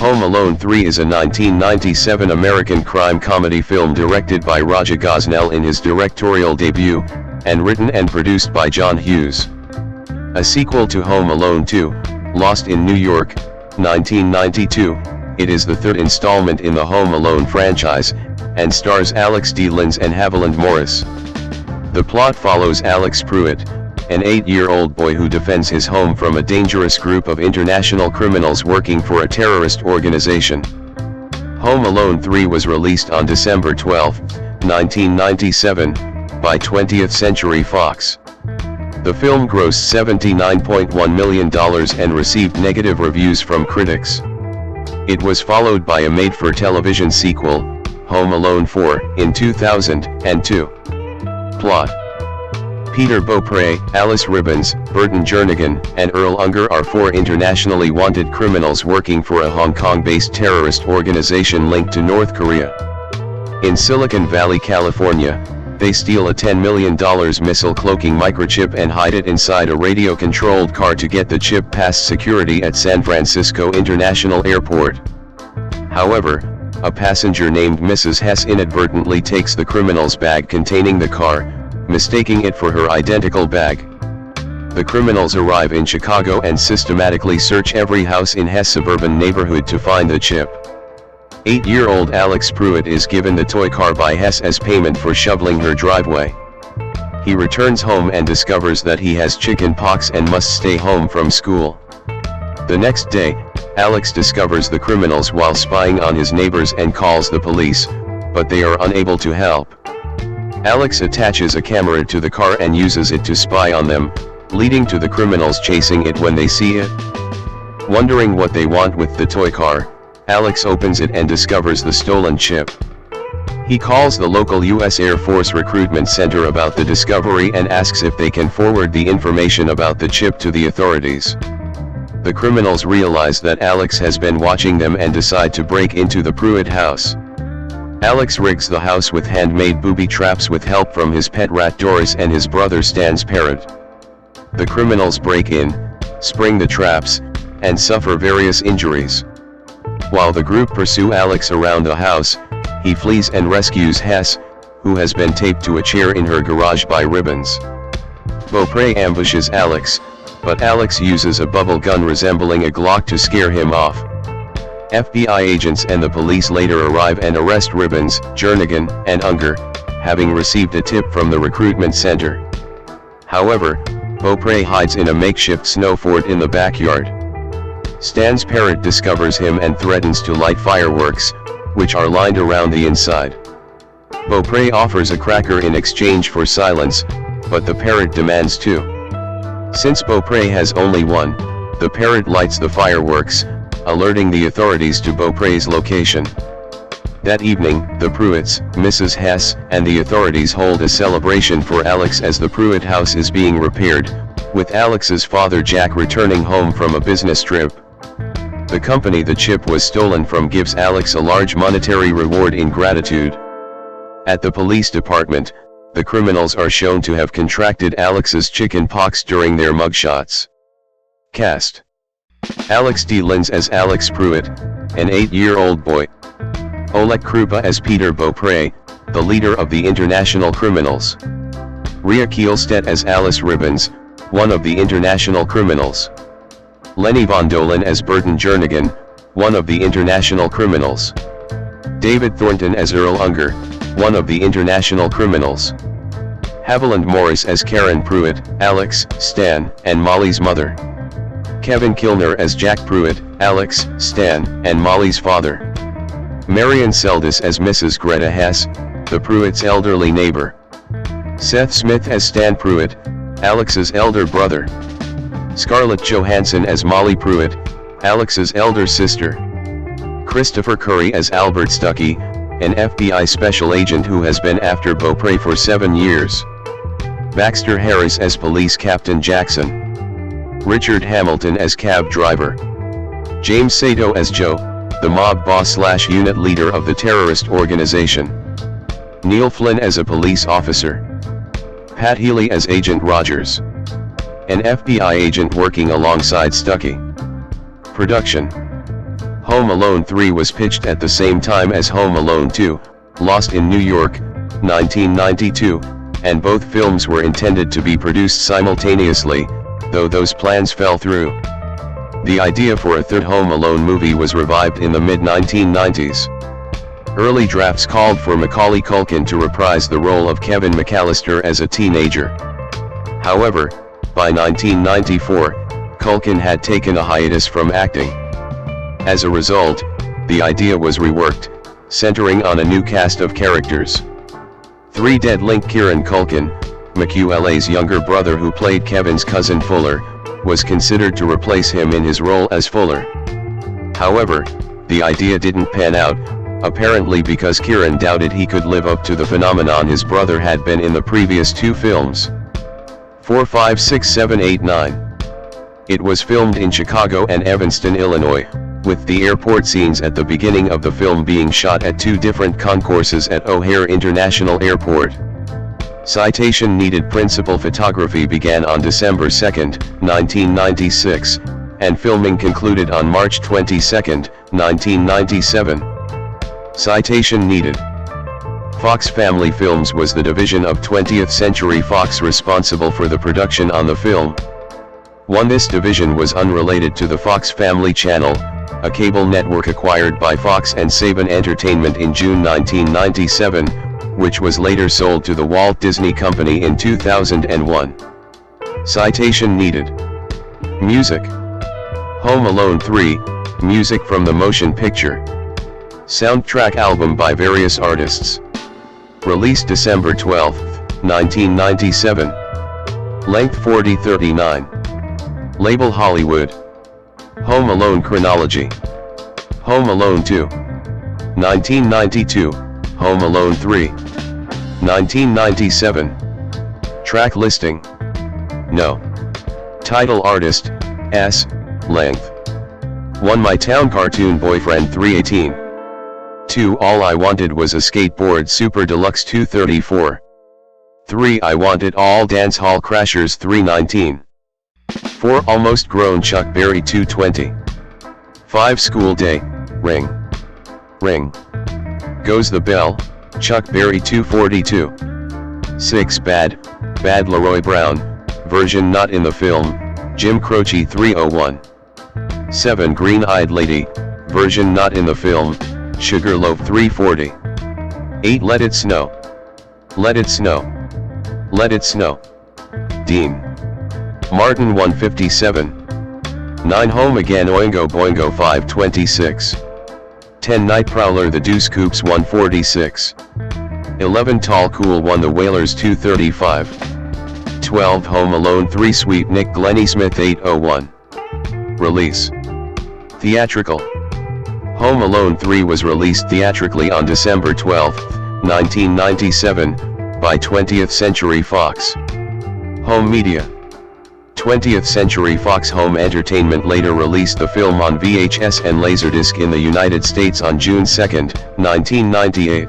Home Alone 3 is a 1997 American crime comedy film directed by Rya Gosnell in his directorial debut, and written and produced by John Hughes. A sequel to Home Alone 2, Lost in New York, 1992, it is the third installment in the Home Alone franchise, and stars Alex D. Linz and Haviland Morris. The plot follows Alex Pruitt, an 8-year-old boy who defends his home from a dangerous group of international criminals working for a terrorist organization. Home Alone 3 was released on December 12, 1997, by 20th Century Fox. The film grossed $79.1 million and received negative reviews from critics. It was followed by a made-for-television sequel, Home Alone 4, in 2002. Plot: Peter Beaupre, Alice Ribbons, Burton Jernigan, and Earl Unger are four internationally wanted criminals working for a Hong Kong-based terrorist organization linked to North Korea. In Silicon Valley, California, they steal a $10 million missile cloaking microchip and hide it inside a radio-controlled car to get the chip past security at San Francisco International Airport. However, a passenger named Mrs. Hess inadvertently takes the criminal's bag containing the car, mistaking it for her identical bag. The criminals arrive in Chicago and systematically search every house in Hess' suburban neighborhood to find the chip. 8-year-old Alex Pruitt is given the toy car by Hess as payment for shoveling her driveway. He returns home and discovers that he has chicken pox and must stay home from school. The next day, Alex discovers the criminals while spying on his neighbors and calls the police, but they are unable to help. Alex attaches a camera to the car and uses it to spy on them, leading to the criminals chasing it when they see it. Wondering what they want with the toy car, Alex opens it and discovers the stolen chip. He calls the local U.S. Air Force recruitment center about the discovery and asks if they can forward the information about the chip to the authorities. The criminals realize that Alex has been watching them and decide to break into the Pruitt house. Alex rigs the house with handmade booby traps with help from his pet rat Doris and his brother Stan's parrot. The criminals break in, spring the traps, and suffer various injuries. While the group pursue Alex around the house, he flees and rescues Hess, who has been taped to a chair in her garage by ribbons. Beaupre ambushes Alex, but Alex uses a bubble gun resembling a Glock to scare him off. FBI agents and the police later arrive and arrest Ribbons, Jernigan, and Unger, having received a tip from the recruitment center. However, Beaupre hides in a makeshift snow fort in the backyard. Stan's parrot discovers him and threatens to light fireworks, which are lined around the inside. Beaupre offers a cracker in exchange for silence, but the parrot demands two. Since Beaupre has only one, the parrot lights the fireworks, alerting the authorities to Beaupre's location. That evening, the Pruitts, Mrs. Hess, and the authorities hold a celebration for Alex as the Pruitt house is being repaired, with Alex's father Jack returning home from a business trip. The company the chip was stolen from gives Alex a large monetary reward in gratitude. At the police department, the criminals are shown to have contracted Alex's chicken pox during their mugshots. Cast: Alex D. Linz as Alex Pruitt, an 8-year-old boy. Olek Krupa as Peter Beaupre, the leader of the international criminals. Rya Kihlstedt as Alice Ribbons, one of the international criminals. Lenny Von Dolen as Burton Jernigan, one of the international criminals. David Thornton as Earl Unger, one of the international criminals. Haviland Morris as Karen Pruitt, Alex, Stan, and Molly's mother. Kevin Kilner as Jack Pruitt, Alex, Stan, and Molly's father. Marion Seldes as Mrs. Greta Hess, the Pruitts' elderly neighbor. Seth Smith as Stan Pruitt, Alex's elder brother. Scarlett Johansson as Molly Pruitt, Alex's elder sister. Christopher Curry as Albert Stuckey, an FBI special agent who has been after Beaupre for 7 years. Baxter Harris as Police Captain Jackson. Richard Hamilton as cab driver. James Sato as Joe, the mob boss/unit leader of the terrorist organization. Neil Flynn as a police officer. Pat Healy as Agent Rogers, an FBI agent working alongside Stuckey. Production: Home Alone 3 was pitched at the same time as Home Alone 2, Lost in New York, 1992, and both films were intended to be produced simultaneously, though those plans fell through. The idea for a third Home Alone movie was revived in the mid-1990s. Early drafts called for Macaulay Culkin to reprise the role of Kevin McAllister as a teenager. However, by 1994, Culkin had taken a hiatus from acting. As a result, the idea was reworked, centering on a new cast of characters. 3 Dead link Kieran Culkin, McAuley's younger brother who played Kevin's cousin Fuller, was considered to replace him in his role as Fuller. However, the idea didn't pan out, apparently because Kieran doubted he could live up to the phenomenon his brother had been in the previous 2 films. 4, 5, 6, 7, 8, 9. It was filmed in Chicago and Evanston, Illinois, with the airport scenes at the beginning of the film being shot at 2 different concourses at O'Hare International Airport. Citation needed. Principal photography began on December 2, 1996, and filming concluded on March 22, 1997. Citation needed. Fox Family Films was the division of 20th Century Fox responsible for the production on the film. 1. This division was unrelated to the Fox Family Channel, a cable network acquired by Fox and Saban Entertainment in June 1997, which was later sold to the Walt Disney Company in 2001. Citation needed. Music. Home Alone 3, music from the motion picture. Soundtrack album by various artists. Released December 12, 1997. Length 40:39. Label Hollywood. Home Alone chronology. Home Alone 2. 1992, Home Alone 3. 1997. Track listing. No. Title artist, S. Length. 1. My Town Cartoon Boyfriend 318. 2. All I Wanted Was a Skateboard Super Deluxe 234. 3. I Want It All Dance Hall Crashers 319. 4. Almost Grown Chuck Berry 220. 5. School Day, Ring. Ring. Goes the Bell, Chuck Berry 242. 6. Bad, Bad Leroy Brown, version not in the film, Jim Croce 301. 7. Green-Eyed Lady, version not in the film, Sugarloaf 340. 8. Let It Snow. Let It Snow. Let It Snow. Dean Martin 157. 9. Home Again Oingo Boingo 526. 10. Night Prowler The Deuce Coops 146. 11. Tall Cool 1 The Wailers 235. 12. Home Alone 3 Sweet Nick Glennie Smith 801. Release. Theatrical. Home Alone 3 was released theatrically on December 12, 1997, by 20th Century Fox. Home Media. 20th Century Fox Home Entertainment later released the film on VHS and Laserdisc in the United States on June 2, 1998.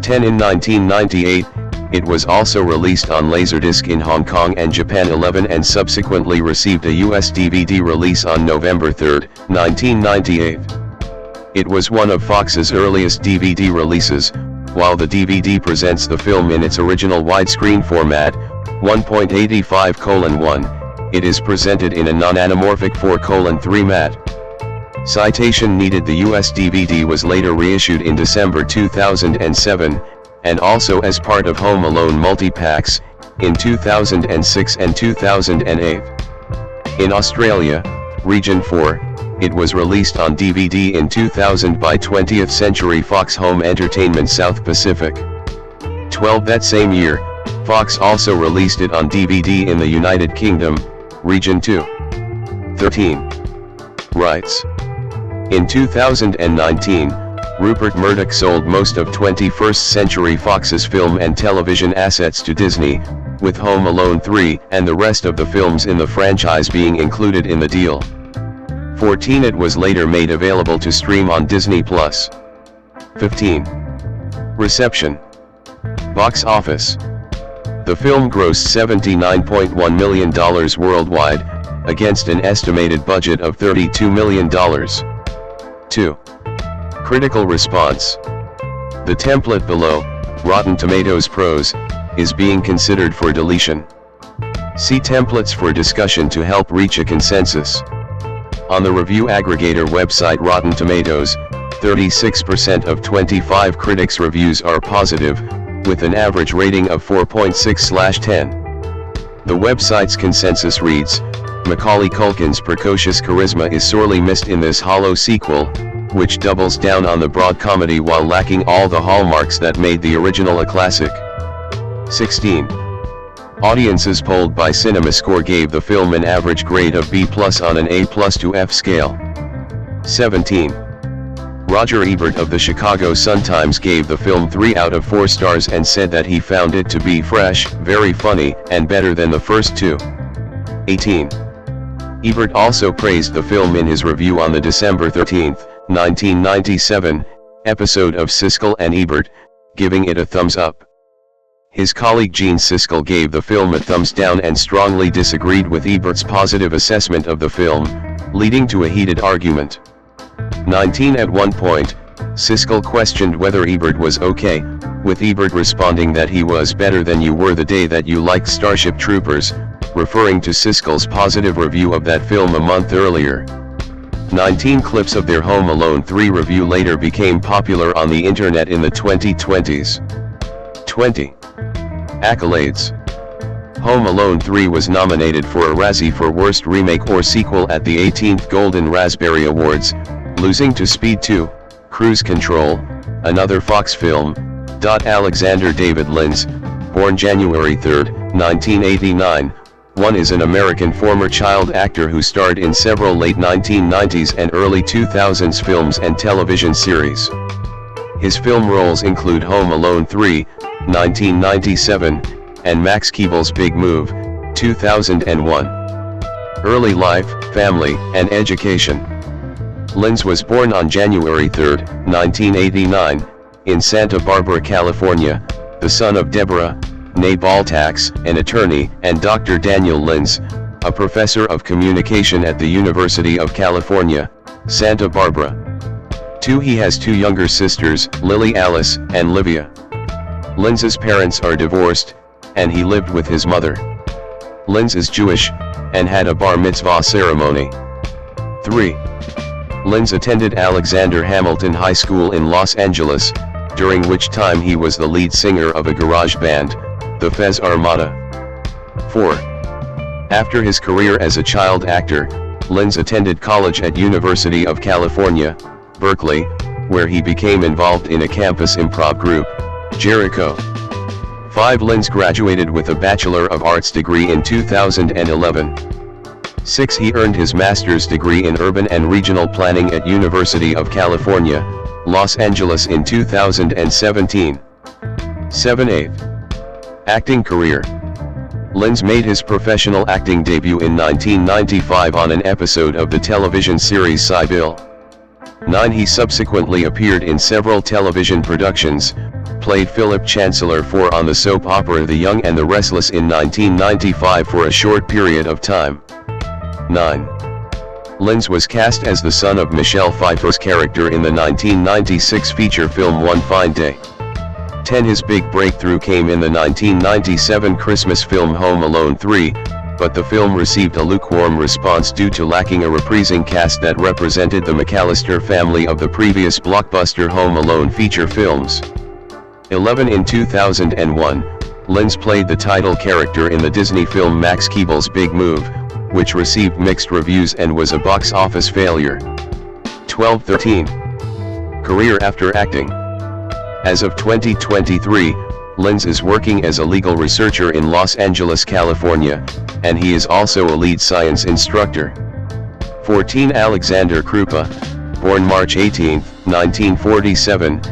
10. In 1998, it was also released on Laserdisc in Hong Kong and Japan. 11. And subsequently received a US DVD release on November 3, 1998. It was one of Fox's earliest DVD releases, while the DVD presents the film in its original widescreen format, 1.85:1, it is presented in a non-anamorphic 4:3 matte. Citation needed. The US DVD was later reissued in December 2007, and also as part of Home Alone multi-packs, in 2006 and 2008. In Australia, Region 4, it was released on DVD in 2000 by 20th Century Fox Home Entertainment South Pacific. 12. That same year, Fox also released it on DVD in the United Kingdom, Region 2. 13. Rights. In 2019, Rupert Murdoch sold most of 21st Century Fox's film and television assets to Disney, with Home Alone 3 and the rest of the films in the franchise being included in the deal. 14. It was later made available to stream on Disney+. 15. Reception. Box office. The film grossed $79.1 million worldwide, against an estimated budget of $32 million. 2. Critical response. The template below, Rotten Tomatoes Pros, is being considered for deletion. See templates for discussion to help reach a consensus. On the review aggregator website Rotten Tomatoes, 36% of 25 critics' reviews are positive, with an average rating of 4.6/10. The website's consensus reads, Macaulay Culkin's precocious charisma is sorely missed in this hollow sequel, which doubles down on the broad comedy while lacking all the hallmarks that made the original a classic. 16. Audiences polled by CinemaScore gave the film an average grade of B+ on an A+ to F scale. 17. Roger Ebert of the Chicago Sun-Times gave the film 3 out of 4 stars and said that he found it to be fresh, very funny, and better than the first two. 18. Ebert also praised the film in his review on the December 13, 1997, episode of Siskel and Ebert, giving it a thumbs up. His colleague Gene Siskel gave the film a thumbs down and strongly disagreed with Ebert's positive assessment of the film, leading to a heated argument. 19. At one point, Siskel questioned whether Ebert was okay, with Ebert responding that he was better than you were the day that you liked Starship Troopers, referring to Siskel's positive review of that film a month earlier. 19 clips of their Home Alone 3 review later became popular on the internet in the 2020s. 20. Accolades. Home Alone 3 was nominated for a Razzie for Worst Remake or Sequel at the 18th Golden Raspberry Awards, losing to Speed 2, Cruise Control, another Fox film. Alexander David Linz, born January 3, 1989, is an American former child actor who starred in several late 1990s and early 2000s films and television series. His film roles include Home Alone 3, 1997, and Max Keeble's Big Move, 2001. Early life, family, and education. Linz was born on January 3, 1989, in Santa Barbara, California, the son of Deborah, née Baltax, an attorney, and Dr. Daniel Linz, a professor of communication at the University of California, Santa Barbara. 2. He has 2 younger sisters, Lily Alice and Livia. Linz's parents are divorced, and he lived with his mother. Linz is Jewish, and had a bar mitzvah ceremony. 3. Linz attended Alexander Hamilton High School in Los Angeles, during which time he was the lead singer of a garage band, the Fez Armada. 4. After his career as a child actor, Linz attended college at University of California, Berkeley, where he became involved in a campus improv group, Jericho. 5. Linz graduated with a Bachelor of Arts degree in 2011. 6. He earned his master's degree in urban and regional planning at University of California, Los Angeles in 2017. 7. 8. Acting career. Linz made his professional acting debut in 1995 on an episode of the television series Sybil. 9. He subsequently appeared in several television productions, played Philip Chancellor IV on the soap opera The Young and the Restless in 1995 for a short period of time. 9. Linz was cast as the son of Michelle Pfeiffer's character in the 1996 feature film One Fine Day. 10. His big breakthrough came in the 1997 Christmas film Home Alone 3, but the film received a lukewarm response due to lacking a reprising cast that represented the McAllister family of the previous blockbuster Home Alone feature films. 11. In 2001, Linz played the title character in the Disney film Max Keeble's Big Move, which received mixed reviews and was a box office failure. 12. 13. Career after acting. As of 2023, Linz is working as a legal researcher in Los Angeles, California, and he is also a lead science instructor. 14. Alexander Krupa, born March 18, 1947,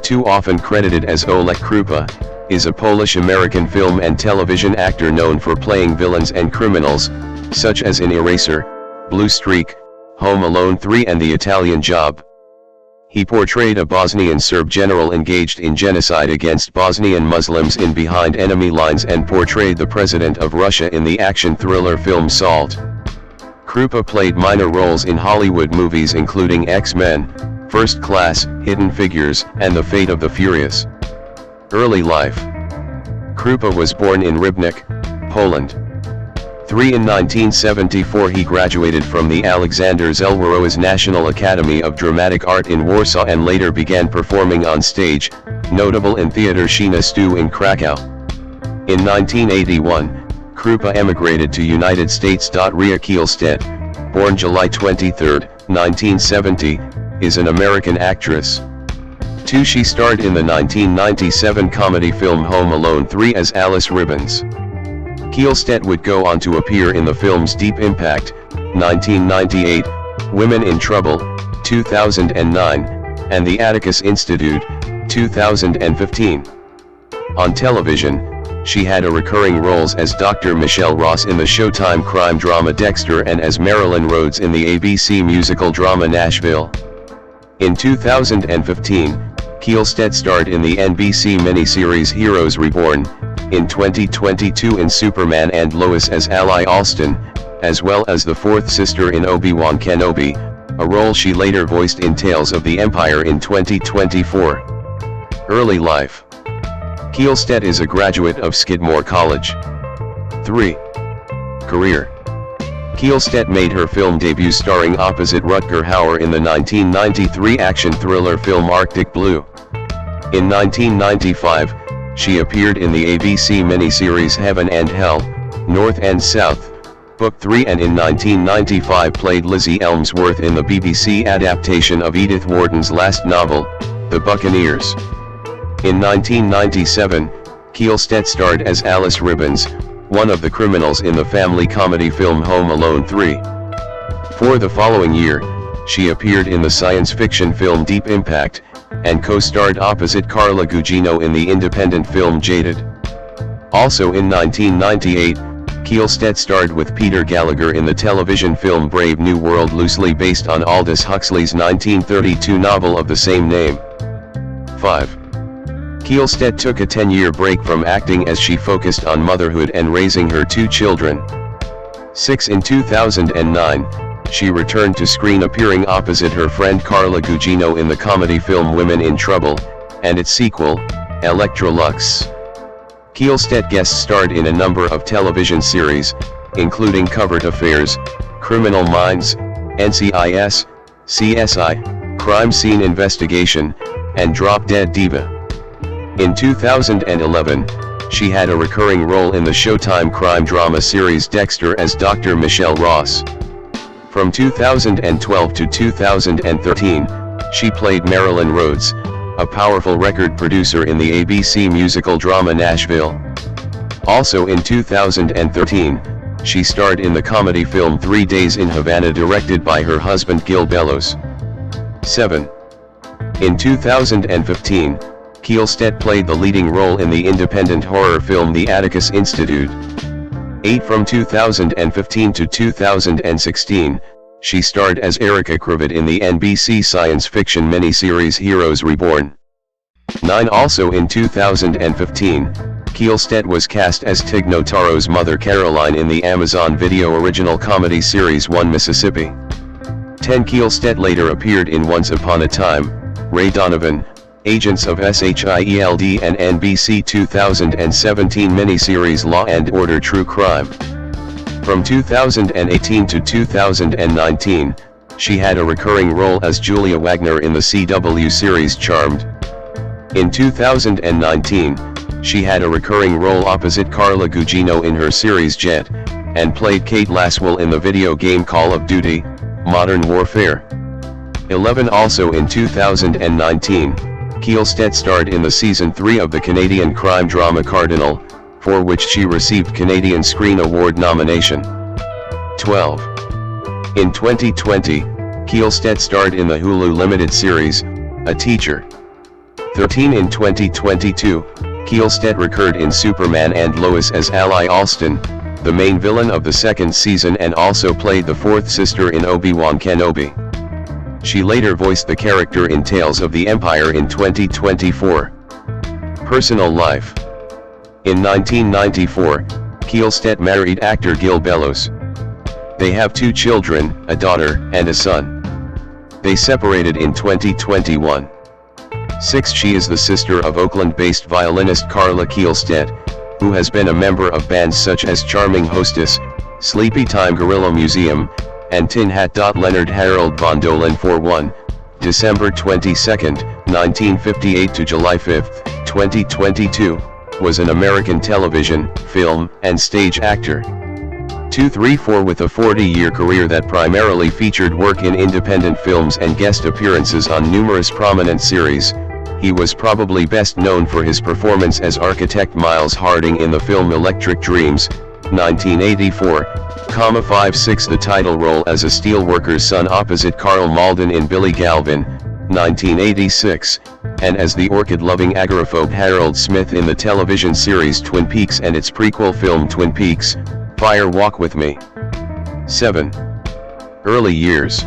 too often credited as Olek Krupa, is a Polish-American film and television actor known for playing villains and criminals, such as in Eraser, Blue Streak, Home Alone 3 and The Italian Job. He portrayed a Bosnian Serb general engaged in genocide against Bosnian Muslims in Behind Enemy Lines and portrayed the president of Russia in the action thriller film Salt. Krupa played minor roles in Hollywood movies including X-Men, First Class, Hidden Figures, and The Fate of the Furious. Early life. Krupa was born in Rybnik, Poland. In 1974 he graduated from the Alexander Zelwerowicz National Academy of Dramatic Art in Warsaw and later began performing on stage, notable in Theater Sheena Stu in Krakow. In 1981, Krupa emigrated to United States. Rya Kihlstedt, born July 23, 1970, is an American actress. She starred in the 1997 comedy film Home Alone 3 as Alice Ribbons. Kihlstedt would go on to appear in the films Deep Impact, 1998, Women in Trouble, 2009, and The Atticus Institute, 2015. On television, she had recurring roles as Dr. Michelle Ross in the Showtime crime drama Dexter and as Marilyn Rhodes in the ABC musical drama Nashville. In 2015, Kihlstedt starred in the NBC miniseries Heroes Reborn, in 2022 in Superman and Lois as Ally Alston, as well as the fourth sister in Obi-Wan Kenobi, a role she later voiced in Tales of the Empire in 2024. Early life. Kihlstedt is a graduate of Skidmore College. 3. Career. Kihlstedt made her film debut starring opposite Rutger Hauer in the 1993 action thriller film Arctic Blue. In 1995, she appeared in the ABC miniseries Heaven and Hell, North and South, Book 3 and in 1995 played Lizzie Elmsworth in the BBC adaptation of Edith Wharton's last novel, The Buccaneers. In 1997, Kihlstedt starred as Alice Ribbons, one of the criminals in the family comedy film Home Alone 3. For the following year, she appeared in the science fiction film Deep Impact, and co-starred opposite Carla Gugino in the independent film Jaded. Also in 1998, Kihlstedt starred with Peter Gallagher in the television film Brave New World, loosely based on Aldous Huxley's 1932 novel of the same name. 5. Kihlstedt took a 10-year break from acting as she focused on motherhood and raising her 2 children. 6. In 2009, she returned to screen appearing opposite her friend Carla Gugino in the comedy film Women in Trouble, and its sequel, Electrolux. Kihlstedt guest starred in a number of television series, including Covert Affairs, Criminal Minds, NCIS, CSI, Crime Scene Investigation, and Drop Dead Diva. In 2011, she had a recurring role in the Showtime crime drama series Dexter as Dr. Michelle Ross. From 2012 to 2013, she played Marilyn Rhodes, a powerful record producer in the ABC musical drama Nashville. Also in 2013, she starred in the comedy film 3 Days in Havana directed by her husband Gil Bellows. 7. In 2015, Kihlstedt played the leading role in the independent horror film The Atticus Institute. 8. From 2015 to 2016, she starred as Erica Kravit in the NBC science fiction miniseries Heroes Reborn. 9. Also in 2015, Kihlstedt was cast as Tig Notaro's mother Caroline in the Amazon Video original comedy series One Mississippi. 10. Kihlstedt later appeared in Once Upon a Time, Ray Donovan, Agents of SHIELD and NBC 2017 miniseries Law and Order True Crime. From 2018 to 2019, she had a recurring role as Julia Wagner in the CW series Charmed. In 2019, she had a recurring role opposite Carla Gugino in her series Jet, and played Kate Laswell in the video game Call of Duty: Modern Warfare. 11. Also in 2019, Kihlstedt starred in the season 3 of the Canadian crime drama Cardinal, for which she received Canadian Screen Award nomination. 12. In 2020, Kihlstedt starred in the Hulu limited series, A Teacher. 13. In 2022, Kihlstedt recurred in Superman and Lois as Ally Alston, the main villain of the second season, and also played the fourth sister in Obi-Wan Kenobi. She later voiced the character in Tales of the Empire in 2024. Personal life. In 1994, Kihlstedt married actor Gil Bellows. They have 2 children, a daughter and a son. They separated in 2021. 6. She is the sister of Oakland-based violinist Rya Kihlstedt, who has been a member of bands such as Charming Hostess, Sleepy Time Gorilla Museum, and Tin Hat. Leonard Harold von Dolen 4-1, December 22, 1958 to July 5, 2022, was an American television, film, and stage actor. 234 with a 40-year career that primarily featured work in independent films and guest appearances on numerous prominent series. He was probably best known for his performance as architect Miles Harding in the film Electric Dreams, 1984, 5/6 the title role as a steelworker's son opposite Karl Malden in Billy Galvin, 1986, and as the orchid-loving agoraphobe Harold Smith in the television series Twin Peaks and its prequel film Twin Peaks, Fire Walk With Me. 7. Early years.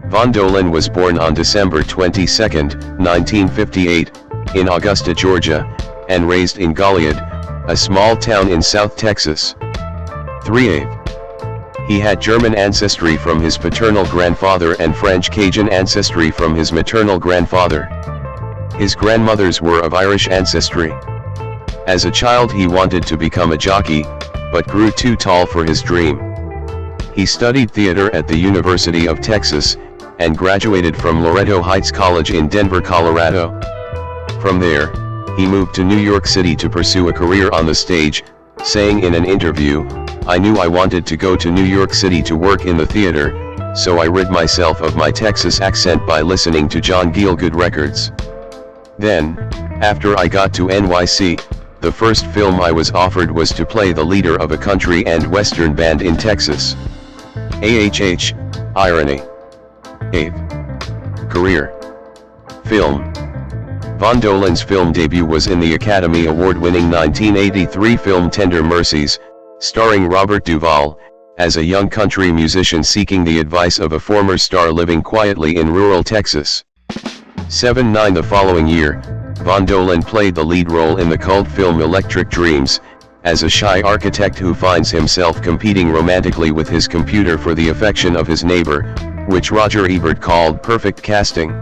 Von Dolen was born on December 22, 1958, in Augusta, Georgia, and raised in Goliad, a small town in South Texas. 3. He had German ancestry from his paternal grandfather and French Cajun ancestry from his maternal grandfather. His grandmothers were of Irish ancestry. As a child he wanted to become a jockey, but grew too tall for his dream. He studied theater at the University of Texas, and graduated from Loretto Heights College in Denver, Colorado. From there, he moved to New York City to pursue a career on the stage, saying in an interview, "I knew I wanted to go to New York City to work in the theater, so I rid myself of my Texas accent by listening to John Gielgud records. Then, after I got to NYC, the first film I was offered was to play the leader of a country and western band in Texas." Irony. 8. Career. Film. Von Dolen's film debut was in the Academy Award-winning 1983 film Tender Mercies, starring Robert Duvall, as a young country musician seeking the advice of a former star living quietly in rural Texas. 7-9 The following year, Von Dolen played the lead role in the cult film Electric Dreams, as a shy architect who finds himself competing romantically with his computer for the affection of his neighbor, which Roger Ebert called perfect casting.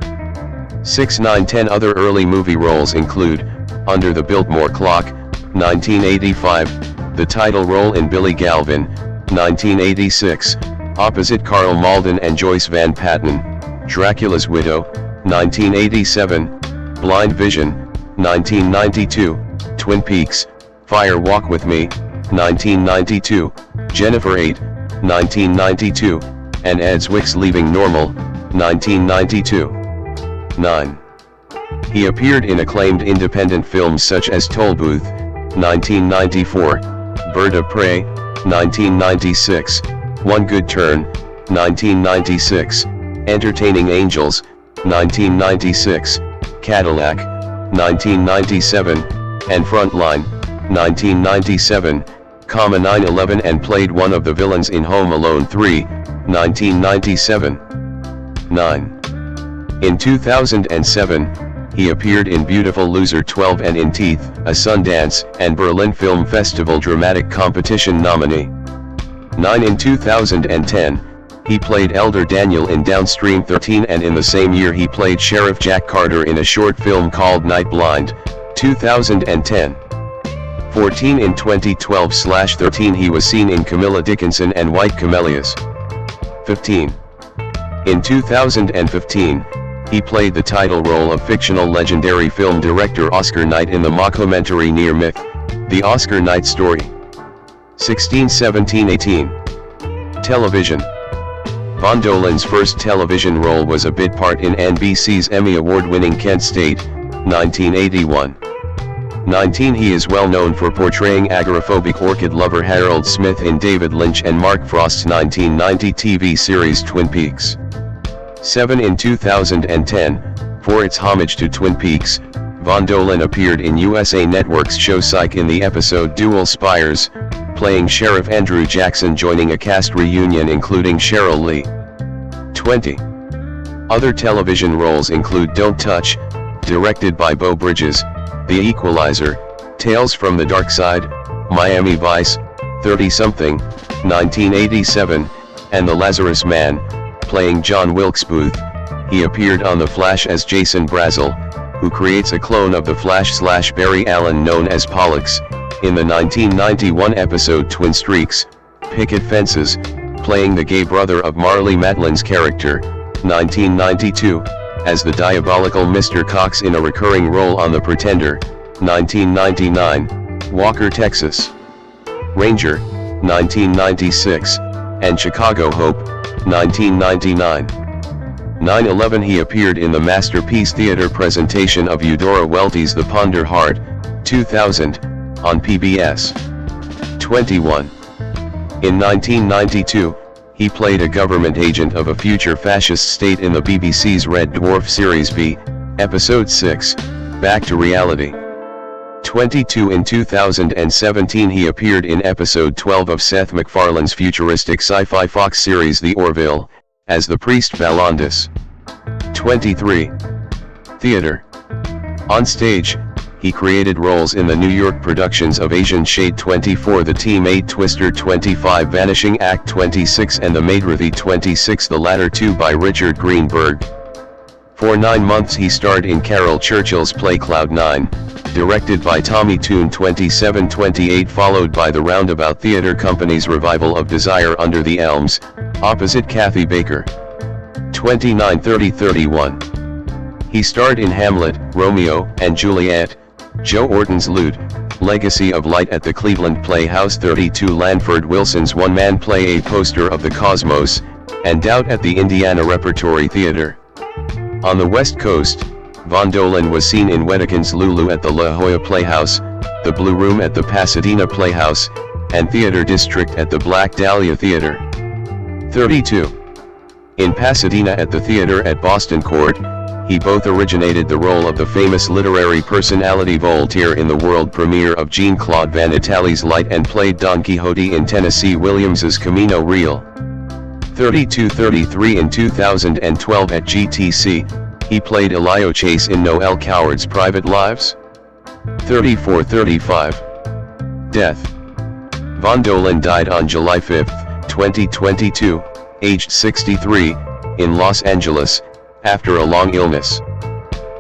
6-9-10 Other early movie roles include, Under the Biltmore Clock, 1985, the title role in Billy Galvin, 1986, opposite Karl Malden and Joyce Van Patten, Dracula's Widow, 1987, Blind Vision, 1992, Twin Peaks, Fire Walk With Me, 1992, Jennifer 8, 1992, and Ed Zwick's Leaving Normal, 1992. 9. He appeared in acclaimed independent films such as Tollbooth, 1994, Bird of Prey, 1996, One Good Turn, 1996, Entertaining Angels, 1996, Cadillac, 1997, and Frontline, 1997, 9/11 and played one of the villains in Home Alone 3, 1997. 9. In 2007, he appeared in Beautiful Loser 12 and in Teeth, a Sundance and Berlin Film Festival dramatic competition nominee. 9. In 2010, he played Elder Daniel in Downstream 13 and in the same year he played Sheriff Jack Carter in a short film called Night Blind, 2010. 14. In 2012/13 he was seen in Camilla Dickinson and White Camellias. 15. In 2015, he played the title role of fictional legendary film director Oscar Knight in the mockumentary Near Myth, The Oscar Knight Story. 16, 17, 18. Television. Von Dolen's first television role was a bit part in NBC's Emmy Award-winning Kent State, 1981. 19. He is well known for portraying agoraphobic orchid lover Harold Smith in David Lynch and Mark Frost's 1990 TV series Twin Peaks. 7. In 2010, for its homage to Twin Peaks, Von Dolen appeared in USA Network's show Psych in the episode Dual Spires, playing Sheriff Andrew Jackson, joining a cast reunion including Cheryl Lee. 20. Other television roles include Don't Touch, directed by Beau Bridges, The Equalizer, Tales from the Dark Side, Miami Vice, 30-something, 1987, and The Lazarus Man, playing John Wilkes Booth. He appeared on The Flash as Jason Brazel, who creates a clone of The Flash/Barry Allen known as Pollux, in the 1991 episode Twin Streaks, Picket Fences, playing the gay brother of Marlee Matlin's character, 1992, as the diabolical Mr. Cox in a recurring role on The Pretender, 1999, Walker, Texas Ranger, 1996, and Chicago Hope, 1999. 9/11 he appeared in the Masterpiece Theater presentation of Eudora Welty's The Ponder Heart, 2000, on PBS. 21. In 1992, he played a government agent of a future fascist state in the BBC's Red Dwarf Series B, Episode 6, Back to Reality. 22. In 2017 he appeared in Episode 12 of Seth MacFarlane's futuristic sci-fi Fox series The Orville, as the priest Valandis. 23. Theater. On stage, he created roles in the New York productions of Asian Shade 24, The Team 8, Twister 25, Vanishing Act 26 and The Maidworthy 26, the latter two by Richard Greenberg. For 9 months he starred in Carol Churchill's play Cloud 9, directed by Tommy Tune, 27-28, followed by the Roundabout Theatre Company's revival of Desire Under the Elms, opposite Kathy Baker. 29-30-31. He starred in Hamlet, Romeo and Juliet, Joe Orton's Lute, Legacy of Light at the Cleveland Playhouse, 32, Lanford Wilson's one-man play A Poster of the Cosmos, and Doubt at the Indiana Repertory Theater. On the West Coast, Von Dolen was seen in Wedekin's Lulu at the La Jolla Playhouse, The Blue Room at the Pasadena Playhouse, and Theater District at the Black Dahlia Theater. 32. In Pasadena at the theater at Boston Court, he both originated the role of the famous literary personality Voltaire in the world premiere of Jean-Claude Van Italy's Light and played Don Quixote in Tennessee Williams's Camino Real. 32-33. In 2012 at GTC, he played Elio Chase in Noel Coward's Private Lives. 34-35. Death. Von Dolen died on July 5, 2022, aged 63, in Los Angeles, after a long illness.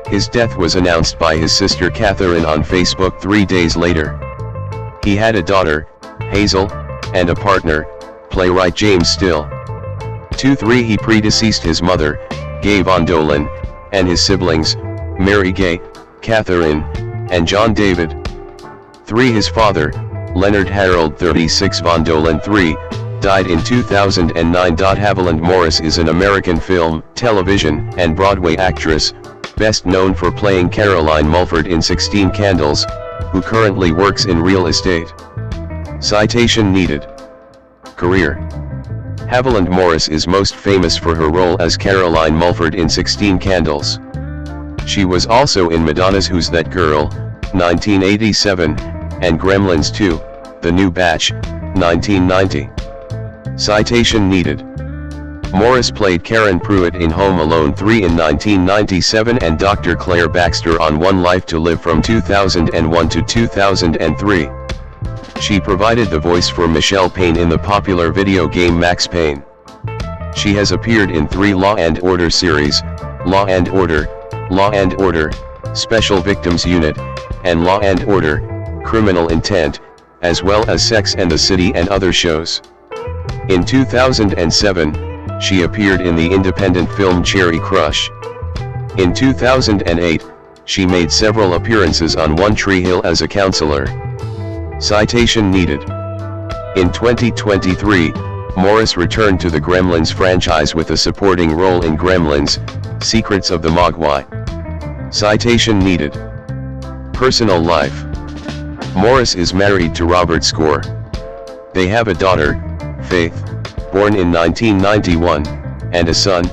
His death was announced by his sister Catherine on Facebook 3 days later. He had a daughter, Hazel, and a partner, playwright James Still. 2-3. He predeceased his mother, Gay Von Dolen, and his siblings, Mary Gay, Catherine, and John David. 3. His father, Leonard Harold 36 Von Dolen III, died in 2009. Haviland Morris is an American film, television, and Broadway actress, best known for playing Caroline Mulford in 16 Candles, who currently works in real estate. Citation needed. Career. Haviland Morris is most famous for her role as Caroline Mulford in 16 Candles. She was also in Madonna's Who's That Girl, 1987, and Gremlins 2, The New Batch, 1990. Citation needed. Morris played Karen Pruitt in Home Alone 3 in 1997 and Dr. Claire Baxter on One Life to Live from 2001 to 2003. She provided the voice for Michelle Payne in the popular video game Max Payne. She has appeared in 3 Law & Order series, Law & Order, Special Victims Unit, and Law & Order, Criminal Intent, as well as Sex and the City and other shows. In 2007, she appeared in the independent film Cherry Crush. In 2008, she made several appearances on One Tree Hill as a counselor. Citation needed. In 2023, Morris returned to the Gremlins franchise with a supporting role in Gremlins, Secrets of the Mogwai. Citation needed. Personal life. Morris is married to Robert Score. They have a daughter, Faith, born in 1991, and a son,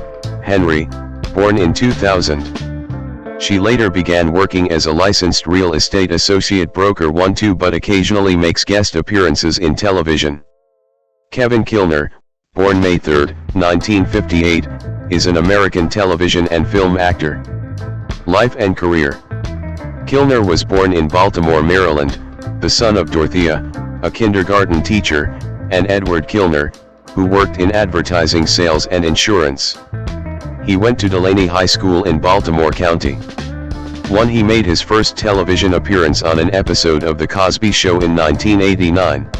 Henry, born in 2000. She later began working as a licensed real estate associate broker 1-2 but occasionally makes guest appearances in television. Kevin Kilner, born May 3, 1958, is an American television and film actor. Life and career. Kilner was born in Baltimore, Maryland, the son of Dorothea, a kindergarten teacher, and Edward Kilner, who worked in advertising sales and insurance. He went to Delaney High School in Baltimore County. 1. He made his first television appearance on an episode of The Cosby Show in 1989.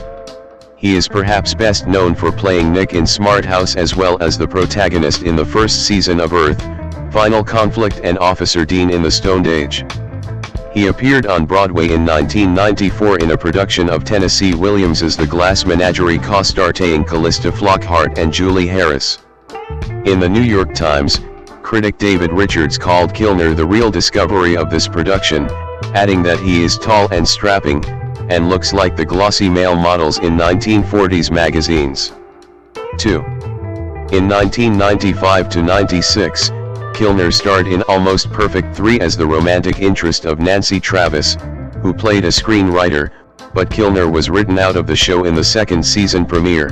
He is perhaps best known for playing Nick in Smart House as well as the protagonist in the first season of Earth, Final Conflict and Officer Dean in The Stoned Age. He appeared on Broadway in 1994 in a production of Tennessee Williams's The Glass Menagerie co-starring Callista Flockhart and Julie Harris. In the New York Times, critic David Richards called Kilner the real discovery of this production, adding that he is tall and strapping, and looks like the glossy male models in 1940s magazines. 2. In 1995-96, Kilner starred in Almost Perfect 3 as the romantic interest of Nancy Travis, who played a screenwriter, but Kilner was written out of the show in the second season premiere.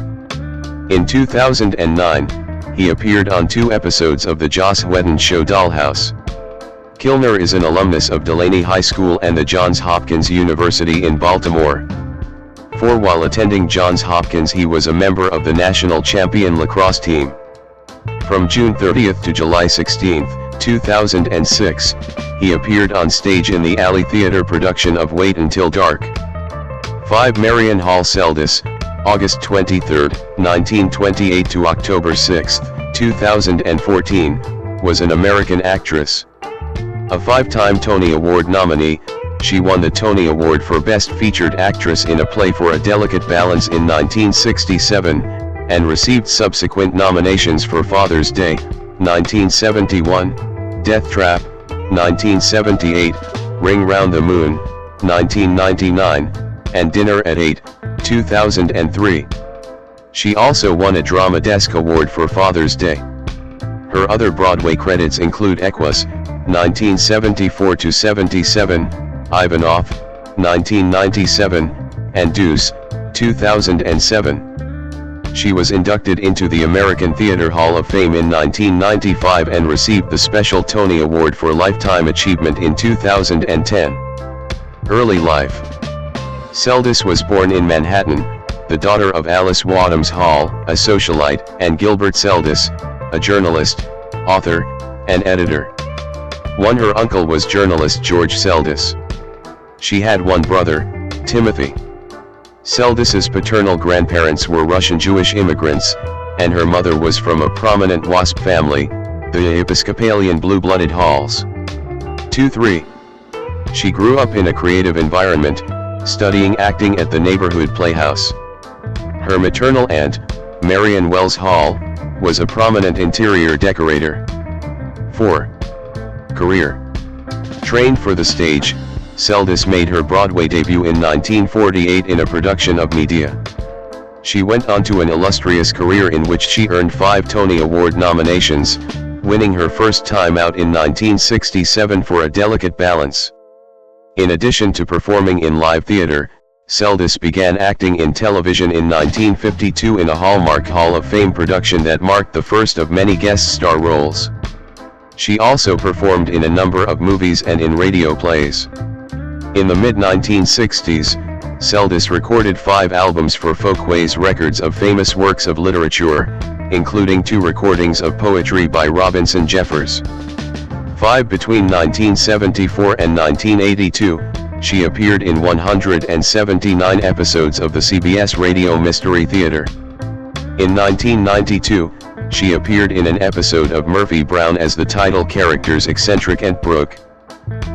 In 2009, he appeared on 2 episodes of the Joss Whedon show Dollhouse. Kilner is an alumnus of Delaney High School and the Johns Hopkins University in Baltimore. 4. While attending Johns Hopkins, he was a member of the national champion lacrosse team. From June 30th to July 16th, 2006, he appeared on stage in the Alley Theater production of Wait Until Dark. 5. Marion Hall Seldes, August 23, 1928 to October 6, 2014, was an American actress. A 5-time Tony Award nominee, she won the Tony Award for Best Featured Actress in a Play for a Delicate Balance in 1967, and received subsequent nominations for Father's Day, 1971, Death Trap, 1978, Ring Round the Moon, 1999, and Dinner at 8, 2003. She also won a Drama Desk Award for Father's Day. Her other Broadway credits include Equus, 1974-77, Ivanov, 1997, and Deuce, 2007. She was inducted into the American Theatre Hall of Fame in 1995 and received the Special Tony Award for Lifetime Achievement in 2010. Early life. Seldes was born in Manhattan, the daughter of Alice Wadhams Hall, a socialite, and Gilbert Seldes, a journalist, author, and editor. 1. Her uncle was journalist George Seldes. She had one brother, Timothy. Seldes's paternal grandparents were Russian Jewish immigrants, and her mother was from a prominent WASP family, the Episcopalian blue-blooded Halls. 2-3. She grew up in a creative environment, studying acting at the neighborhood playhouse. Her maternal aunt, Marion Wells Hall, was a prominent interior decorator. 4. Career. Trained for the stage, Seldes made her Broadway debut in 1948 in a production of Medea. She went on to an illustrious career in which she earned 5 Tony Award nominations, winning her first time out in 1967 for A Delicate Balance. In addition to performing in live theater, Seldes began acting in television in 1952 in a Hallmark Hall of Fame production that marked the first of many guest star roles. She also performed in a number of movies and in radio plays. In the mid-1960s, Seldes recorded 5 albums for Folkways Records of famous works of literature, including 2 recordings of poetry by Robinson Jeffers. 5. Between 1974 and 1982, she appeared in 179 episodes of the CBS Radio Mystery Theater. In 1992, she appeared in an episode of Murphy Brown as the title character's eccentric Aunt Brooke.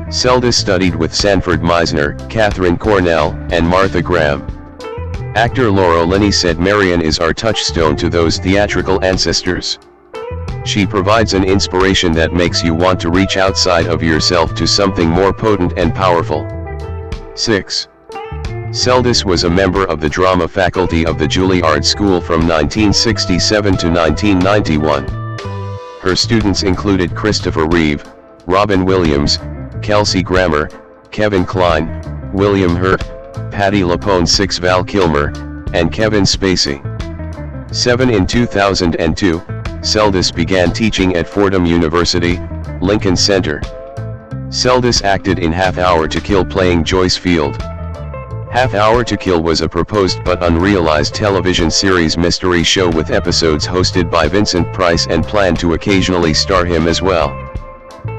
Seldes studied with Sanford Meisner, Katharine Cornell, and Martha Graham. Actor Laura Linney said Marion is our touchstone to those theatrical ancestors. She provides an inspiration that makes you want to reach outside of yourself to something more potent and powerful. 6. Seldes was a member of the drama faculty of the Juilliard School from 1967 to 1991. Her students included Christopher Reeve, Robin Williams, Kelsey Grammer, Kevin Kline, William Hurt, Patti LuPone, Val Kilmer, and Kevin Spacey. 7. In 2002, Seldes began teaching at Fordham University, Lincoln Center. Seldes acted in Half Hour to Kill playing Joyce Field. Half Hour to Kill was a proposed but unrealized television series mystery show with episodes hosted by Vincent Price and planned to occasionally star him as well.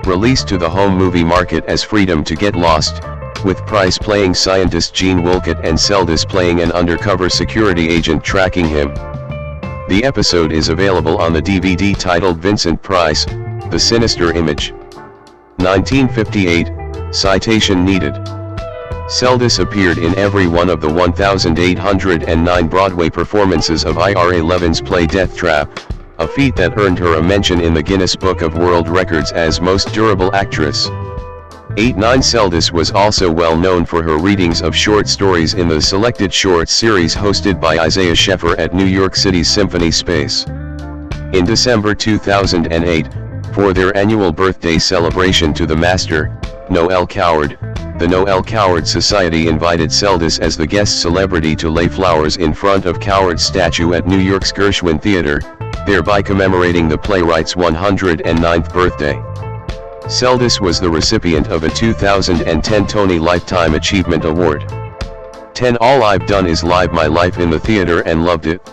Released to the home movie market as Freedom to Get Lost, with Price playing scientist Gene Wilcott and Seldes playing an undercover security agent tracking him. The episode is available on the DVD titled Vincent Price, The Sinister Image. 1958, citation needed. Seldes appeared in every one of the 1,809 Broadway performances of Ira Levin's play Death Trap, a feat that earned her a mention in the Guinness Book of World Records as Most Durable Actress. 8-9 Seldes was also well known for her readings of short stories in the Selected Shorts series hosted by Isaiah Sheffer at New York City's Symphony Space. In December 2008, for their annual birthday celebration to the master, Noel Coward, the Noel Coward Society invited Seldes as the guest celebrity to lay flowers in front of Coward's statue at New York's Gershwin Theater, thereby commemorating the playwright's 109th birthday. Seldes was the recipient of a 2010 Tony Lifetime Achievement Award. 10 All I've done is live my life in the theater and loved it.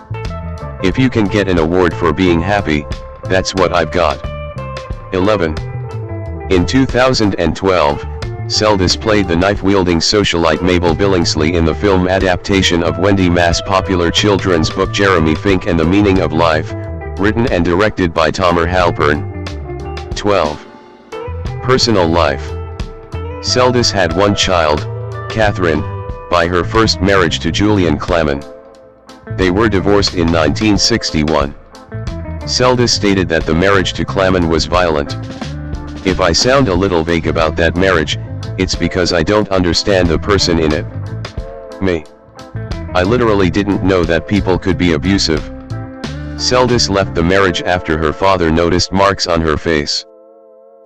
If you can get an award for being happy, that's what I've got. 11. In 2012, Seldes played the knife-wielding socialite Mabel Billingsley in the film adaptation of Wendy Mass' popular children's book Jeremy Fink and the Meaning of Life, written and directed by Tomer Halpern. 12. Personal life. Seldes had one child, Catherine, by her first marriage to Julian Claman. They were divorced in 1961. Seldes stated that the marriage to Claman was violent. If I sound a little vague about that marriage, it's because I don't understand the person in it. Me. I literally didn't know that people could be abusive. Seldes left the marriage after her father noticed marks on her face.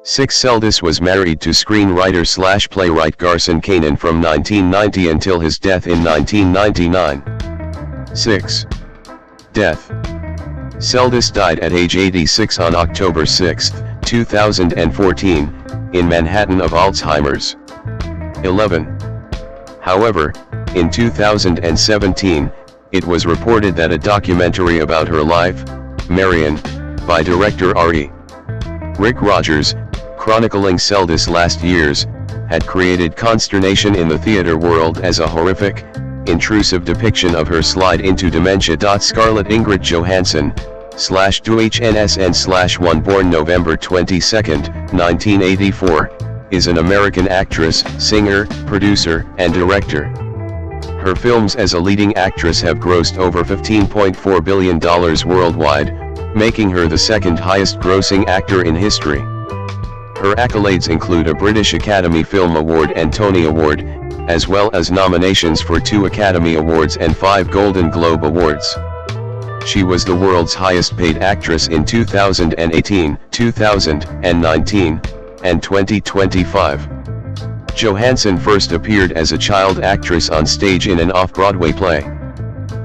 6. Seldes was married to screenwriter/playwright Garson Kanin from 1990 until his death in 1999. 6. Death. Seldes died at age 86 on October 6, 2014, in Manhattan of Alzheimer's. 11. However, in 2017, it was reported that a documentary about her life, Marion, by director R.E. Rick Rogers, chronicling Seldes' last years, had created consternation in the theater world as a horrific, intrusive depiction of her slide into dementia. Scarlett Ingrid Johansson, /2HNSN/1 born November 22, 1984, is an American actress, singer, producer, and director. Her films as a leading actress have grossed over $15.4 billion worldwide, making her the second highest grossing actor in history. Her accolades include a British Academy Film Award and Tony Award, as well as nominations for 2 Academy Awards and 5 Golden Globe Awards. She was the world's highest paid actress in 2018, 2019, and 2025. Johansson first appeared as a child actress on stage in an off-Broadway play.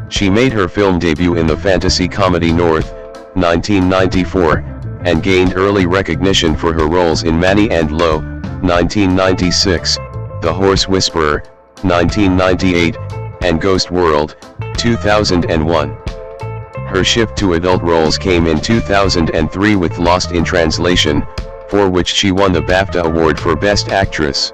She made her film debut in the fantasy comedy North, 1994, and gained early recognition for her roles in Manny and Lo, 1996, The Horse Whisperer, 1998, and Ghost World, 2001. Her shift to adult roles came in 2003 with Lost in Translation, for which she won the BAFTA Award for Best Actress.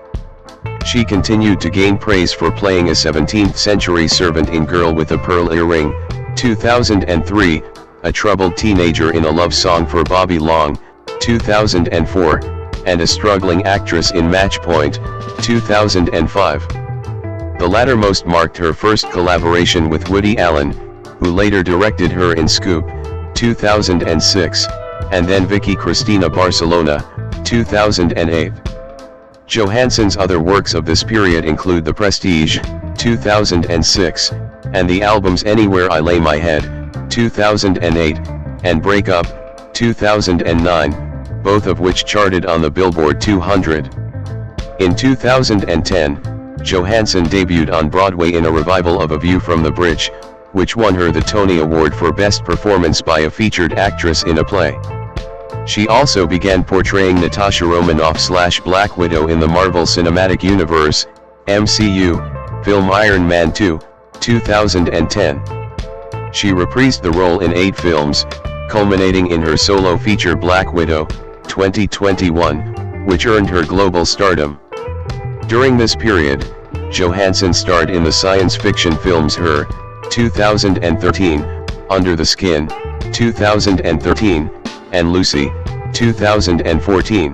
She continued to gain praise for playing a 17th-century servant in Girl with a Pearl Earring, 2003, a troubled teenager in A Love Song for Bobby Long, 2004, and a struggling actress in Match Point, 2005. The latter most marked her first collaboration with Woody Allen, who later directed her in Scoop, 2006, and then Vicky Cristina Barcelona, 2008. Johansson's other works of this period include The Prestige, 2006, and the albums Anywhere I Lay My Head, 2008, and Break Up, 2009, both of which charted on the Billboard 200. In 2010, Johansson debuted on Broadway in a revival of A View from the Bridge, which won her the Tony Award for Best Performance by a Featured Actress in a Play. She also began portraying Natasha Romanoff / Black Widow in the Marvel Cinematic Universe, MCU, Film Iron Man 2, 2010. She reprised the role in 8 films, culminating in her solo feature Black Widow, 2021, which earned her global stardom. During this period, Johansson starred in the science fiction films Her, 2013, Under the Skin, 2013, and Lucy, 2014.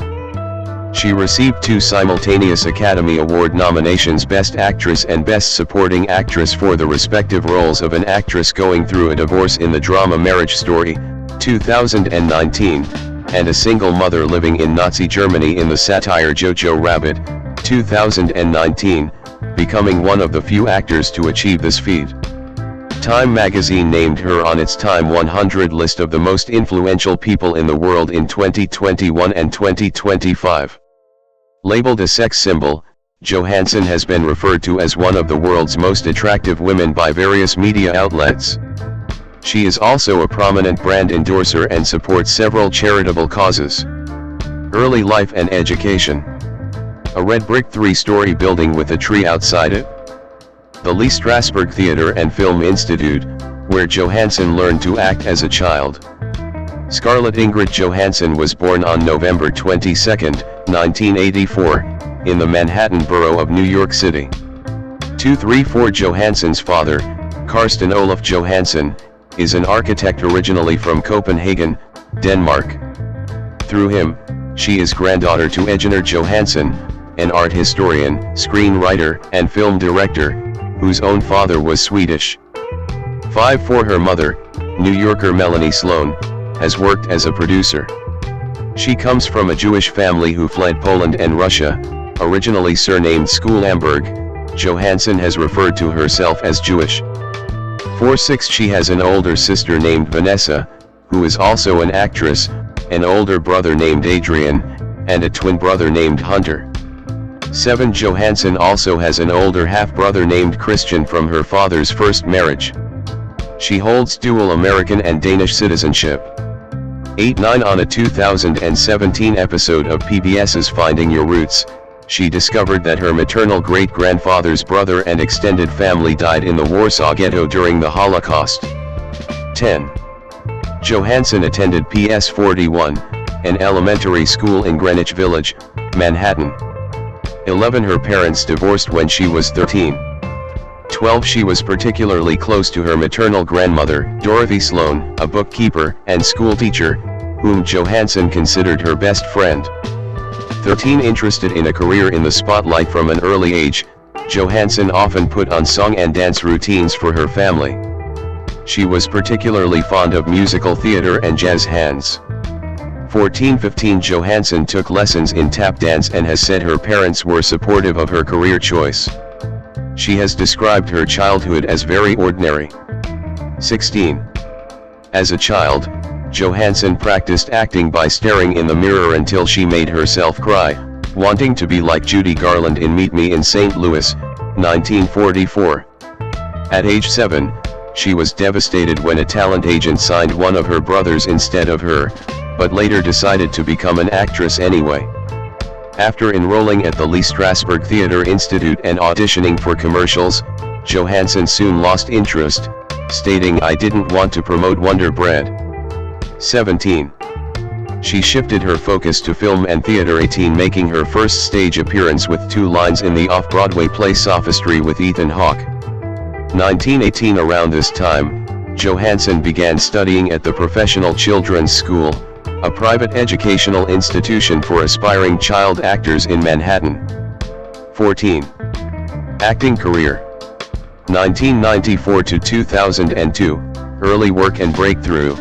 She received 2 simultaneous Academy Award nominations, Best Actress and Best Supporting Actress for the respective roles of an actress going through a divorce in the drama Marriage Story, 2019, and a single mother living in Nazi Germany in the satire Jojo Rabbit, 2019, becoming one of the few actors to achieve this feat. Time magazine named her on its Time 100 list of the most influential people in the world in 2021 and 2025. Labeled a sex symbol, Johansson has been referred to as one of the world's most attractive women by various media outlets. She is also a prominent brand endorser and supports several charitable causes. Early life and education. A red brick 3-story building with a tree outside it. The Lee Strasberg Theatre and Film Institute, where Johansson learned to act as a child. Scarlett Ingrid Johansson was born on November 22, 1984, in the Manhattan borough of New York City. 234 Johansson's father, Karsten Olaf Johansson, is an architect originally from Copenhagen, Denmark. Through him, she is granddaughter to Ejnar Johansson, an art historian, screenwriter, and film director, whose own father was Swedish. 5 For her mother, New Yorker Melanie Sloan, has worked as a producer. She comes from a Jewish family who fled Poland and Russia, originally surnamed Skulamberg. Johansson has referred to herself as Jewish. 4-6 She has an older sister named Vanessa, who is also an actress, an older brother named Adrian, and a twin brother named Hunter. 7 Johansson also has an older half-brother named Christian from her father's first marriage. She holds dual American and Danish citizenship. 8-9 On a 2017 episode of PBS's Finding Your Roots, she discovered that her maternal great-grandfather's brother and extended family died in the Warsaw Ghetto during the Holocaust. 10. Johansson attended PS 41, an elementary school in Greenwich Village, Manhattan. 11 Her parents divorced when she was 13. 12 She was particularly close to her maternal grandmother, Dorothy Sloan, a bookkeeper and schoolteacher, whom Johansson considered her best friend. 13 Interested in a career in the spotlight from an early age, Johansson often put on song and dance routines for her family. She was particularly fond of musical theater and jazz hands. 14-15 Johansson took lessons in tap dance and has said her parents were supportive of her career choice. She has described her childhood as very ordinary. 16. As a child, Johansson practiced acting by staring in the mirror until she made herself cry, wanting to be like Judy Garland in Meet Me in St. Louis, 1944. At age 7, she was devastated when a talent agent signed one of her brothers instead of her, but later decided to become an actress anyway. After enrolling at the Lee Strasberg Theatre Institute and auditioning for commercials, Johansson soon lost interest, stating, "I didn't want to promote Wonder Bread." 17. She shifted her focus to film and theater, 18 making her first stage appearance with 2 lines in the off-Broadway play Sophistry with Ethan Hawke. 1918 Around this time, Johansson began studying at the Professional Children's School, a private educational institution for aspiring child actors in Manhattan. 14. Acting career. 1994 to 2002, early work and breakthrough.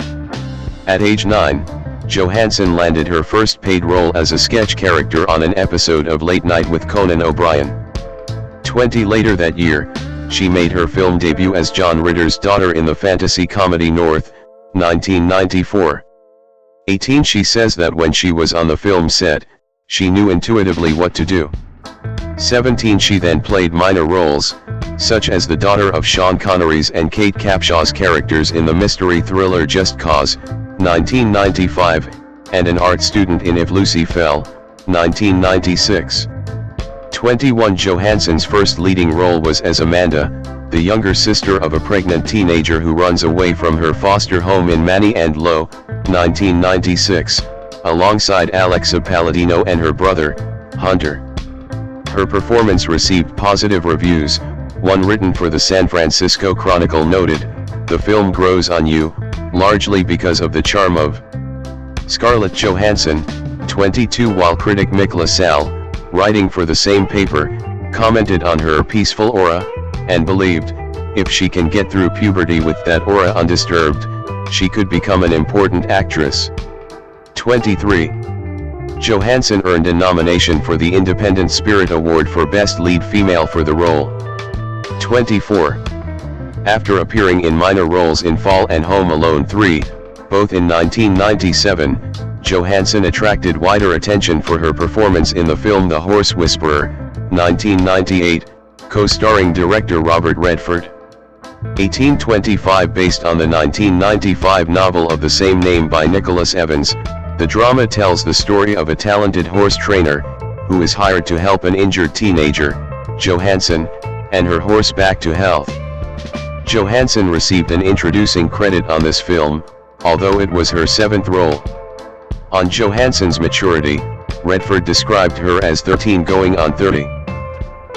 At age 9, Johansson landed her first paid role as a sketch character on an episode of Late Night with Conan O'Brien. 20 later that year, she made her film debut as John Ritter's daughter in the fantasy comedy North, 1994. 18 She says that when she was on the film set, she knew intuitively what to do. 17 She then played minor roles, such as the daughter of Sean Connery's and Kate Capshaw's characters in the mystery thriller Just Cause, 1995, and an art student in If Lucy Fell, 1996. 21 Johansson's first leading role was as Amanda, the younger sister of a pregnant teenager who runs away from her foster home in Manny and Low, 1996, alongside Alexa Palladino and her brother, Hunter. Her performance received positive reviews. One written for the San Francisco Chronicle noted, "The film grows on you, largely because of the charm of Scarlett Johansson, 22." While critic Mick LaSalle, writing for the same paper, commented on her peaceful aura, and believed, if she can get through puberty with that aura undisturbed, she could become an important actress. 23. Johansson earned a nomination for the Independent Spirit Award for Best Lead Female for the role. 24. After appearing in minor roles in Fall and Home Alone 3, both in 1997, Johansson attracted wider attention for her performance in the film The Horse Whisperer, 1998, co-starring director Robert Redford. 1825. Based on the 1995 novel of the same name by Nicholas Evans, the drama tells the story of a talented horse trainer, who is hired to help an injured teenager, Johansson, and her horse back to health. Johansson received an introducing credit on this film, although it was her 7th role. On Johansson's maturity, Redford described her as 13 going on 30.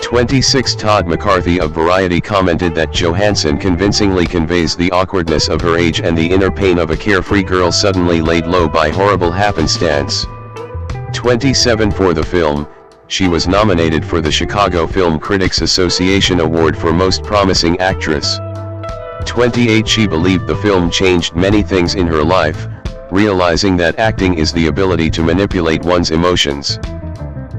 26. Todd McCarthy of Variety commented that Johansson convincingly conveys the awkwardness of her age and the inner pain of a carefree girl suddenly laid low by horrible happenstance. 27. For the film, she was nominated for the Chicago Film Critics Association Award for Most Promising Actress. 28. She believed the film changed many things in her life, realizing that acting is the ability to manipulate one's emotions.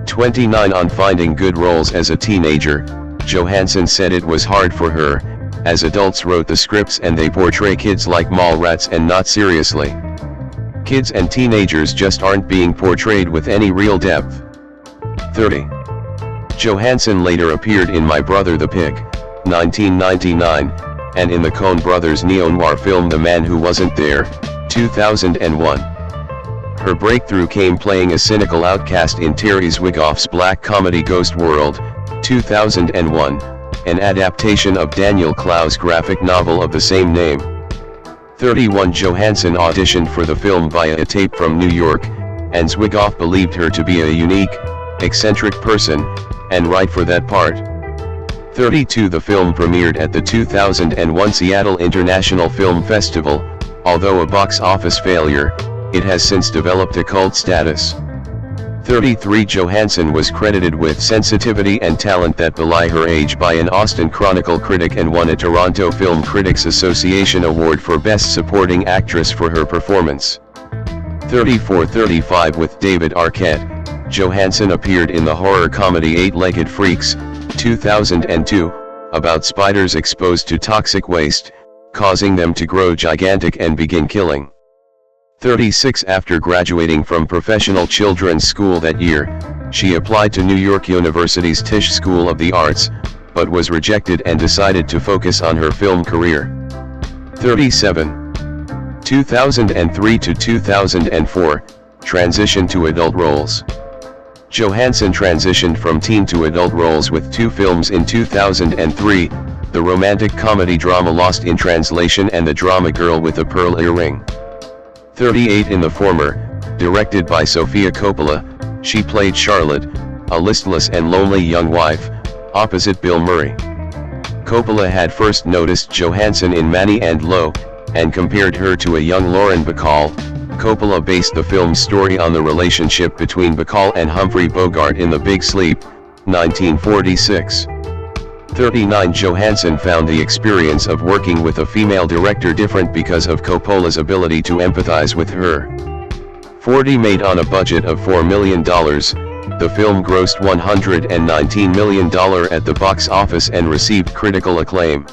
29. On finding good roles as a teenager, Johansson said it was hard for her, as adults wrote the scripts and they portray kids like mall rats and not seriously. Kids and teenagers just aren't being portrayed with any real depth. 30. Johansson later appeared in My Brother the Pig, 1999, and in the Coen brothers' neo-noir film The Man Who Wasn't There, 2001. Her breakthrough came playing a cynical outcast in Terry Zwigoff's black comedy Ghost World, 2001, an adaptation of Daniel Clow's graphic novel of the same name. 31. Johansson auditioned for the film via a tape from New York, and Zwigoff believed her to be a unique, eccentric person, and right for that part. 32. The film premiered at the 2001 Seattle International Film Festival. Although a box office failure, it has since developed a cult status. 33. Johansson was credited with sensitivity and talent that belie her age by an Austin Chronicle critic and won a Toronto Film Critics Association Award for Best Supporting Actress for her performance. 34. 35. With David Arquette, Johansson appeared in the horror comedy Eight-Legged Freaks, 2002, about spiders exposed to toxic waste, causing them to grow gigantic and begin killing. 36. After graduating from Professional Children's School that year, she applied to New York University's Tisch School of the Arts, but was rejected and decided to focus on her film career. 37. 2003 to 2004, transition to adult roles. Johansson transitioned from teen to adult roles with 2 films in 2003, the romantic comedy drama Lost in Translation and the drama Girl with a Pearl Earring. 38. In the former, directed by Sofia Coppola, she played Charlotte, a listless and lonely young wife, opposite Bill Murray. Coppola had first noticed Johansson in Manny and Low, and compared her to a young Lauren Bacall. Coppola based the film's story on the relationship between Bacall and Humphrey Bogart in The Big Sleep, 1946. 39. Johansson found the experience of working with a female director different because of Coppola's ability to empathize with her. 40. Made on a budget of $4 million, the film grossed $119 million at the box office and received critical acclaim.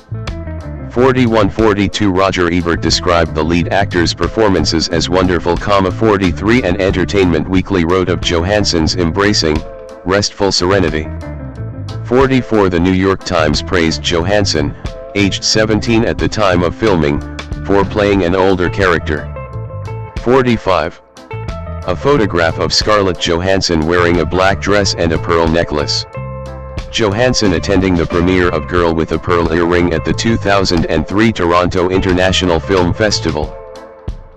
41. 42. Roger Ebert described the lead actors' performances as wonderful. 43. And Entertainment Weekly wrote of Johansson's embracing, restful serenity. 44. The New York Times praised Johansson, aged 17 at the time of filming, for playing an older character. 45. A photograph of Scarlett Johansson wearing a black dress and a pearl necklace. Johansson attending the premiere of Girl with a Pearl Earring at the 2003 Toronto International Film Festival.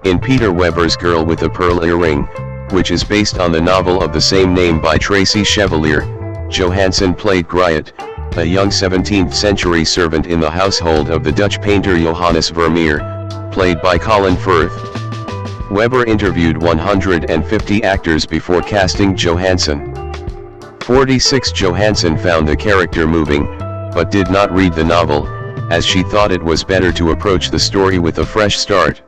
In Peter Weber's Girl with a Pearl Earring, which is based on the novel of the same name by Tracy Chevalier, Johansson played Griet, a young 17th-century servant in the household of the Dutch painter Johannes Vermeer, played by Colin Firth. Weber interviewed 150 actors before casting Johansson. 46 Johansson found the character moving, but did not read the novel, as she thought it was better to approach the story with a fresh start.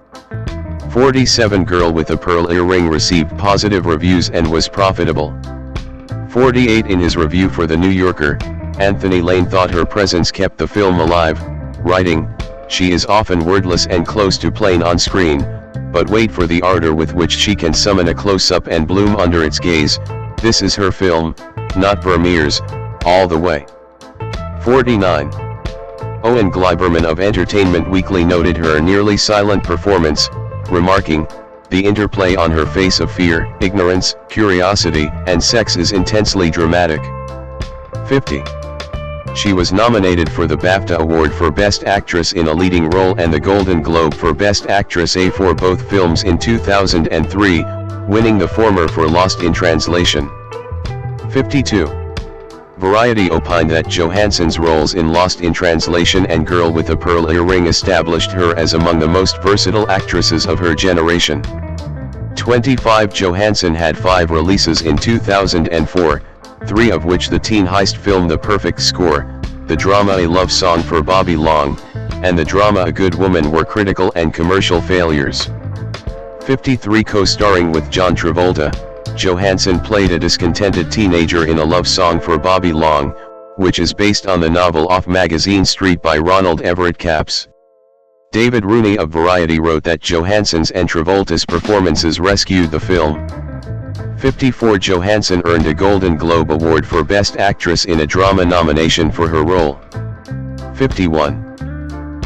47 Girl with a Pearl Earring received positive reviews and was profitable. 48 In his review for The New Yorker, Anthony Lane thought her presence kept the film alive, writing, "She is often wordless and close to plain on screen, but wait for the ardor with which she can summon a close-up and bloom under its gaze. This is her film, not Vermeer's, all the way." 49. Owen Gleiberman of Entertainment Weekly noted her nearly silent performance, remarking, "The interplay on her face of fear, ignorance, curiosity, and sex is intensely dramatic." 50. She was nominated for the BAFTA Award for Best Actress in a Leading Role and the Golden Globe for Best Actress A for both films in 2003, winning the former for Lost in Translation. 52. Variety opined that Johansson's roles in Lost in Translation and Girl with a Pearl Earring established her as among the most versatile actresses of her generation. 25 Johansson had 5 releases in 2004, 3 of which the teen heist film The Perfect Score, the drama A Love Song for Bobby Long, and the drama A Good Woman were critical and commercial failures. 53 Co-starring with John Travolta, Johansson played a discontented teenager in A Love Song for Bobby Long, which is based on the novel Off Magazine Street by Ronald Everett Capps. David Rooney of Variety wrote that Johansson's and Travolta's performances rescued the film. 54 Johansson earned a Golden Globe Award for Best Actress in a Drama nomination for her role. 51.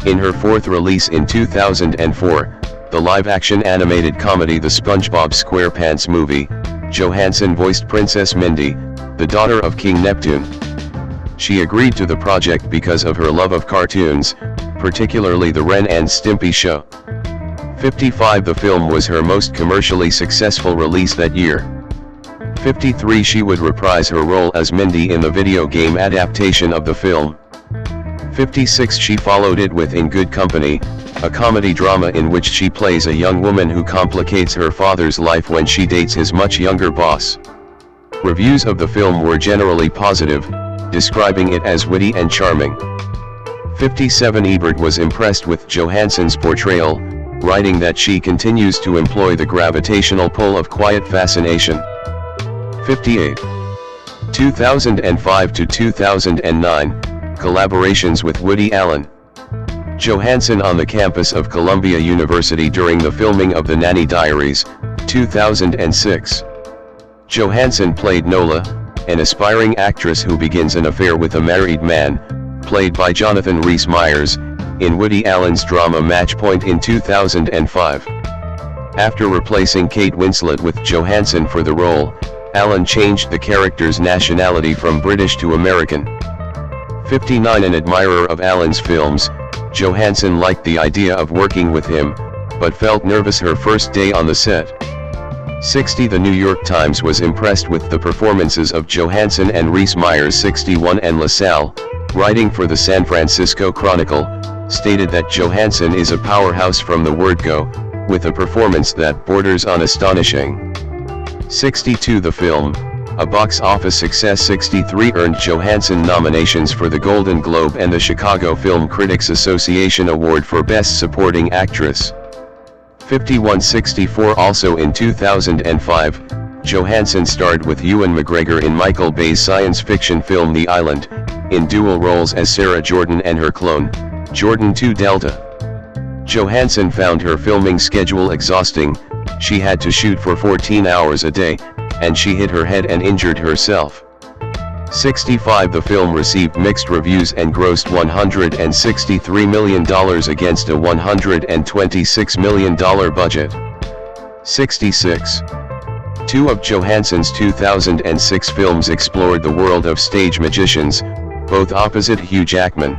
In her 4th release in 2004, the live-action animated comedy The SpongeBob SquarePants Movie, Johansson voiced Princess Mindy, the daughter of King Neptune. She agreed to the project because of her love of cartoons, particularly the Ren and Stimpy show. 55 The film was her most commercially successful release that year. 53 She would reprise her role as Mindy in the video game adaptation of the film. 56 She followed it with In Good Company, a comedy drama in which she plays a young woman who complicates her father's life when she dates his much younger boss. Reviews of the film were generally positive, describing it as witty and charming. 57 Ebert was impressed with Johansson's portrayal, writing that she continues to employ the gravitational pull of quiet fascination. 58. 2005 to 2009, collaborations with Woody Allen. Johansson on the campus of Columbia University during the filming of The Nanny Diaries, 2006. Johansson played Nola, an aspiring actress who begins an affair with a married man, played by Jonathan Rhys-Meyers, in Woody Allen's drama Matchpoint in 2005. After replacing Kate Winslet with Johansson for the role, Allen changed the character's nationality from British to American. 59 An admirer of Allen's films, Johansson liked the idea of working with him, but felt nervous her first day on the set. 60 The New York Times was impressed with the performances of Johansson and Rhys-Meyers. 61 And LaSalle, writing for the San Francisco Chronicle, stated that Johansson is a powerhouse from the word go, with a performance that borders on astonishing. 62 The film, a box office success. 63 Earned Johansson nominations for the Golden Globe and the Chicago Film Critics Association Award for Best Supporting Actress. 51 64 Also in 2005, Johansson starred with Ewan McGregor in Michael Bay's science fiction film The Island, in dual roles as Sarah Jordan and her clone, Jordan 2 Delta. Johansson found her filming schedule exhausting. She had to shoot for 14 hours a day, and she hit her head and injured herself. 65 The film received mixed reviews and grossed $163 million against a $126 million budget. 66. Two of Johansson's 2006 films explored the world of stage magicians, both opposite Hugh Jackman.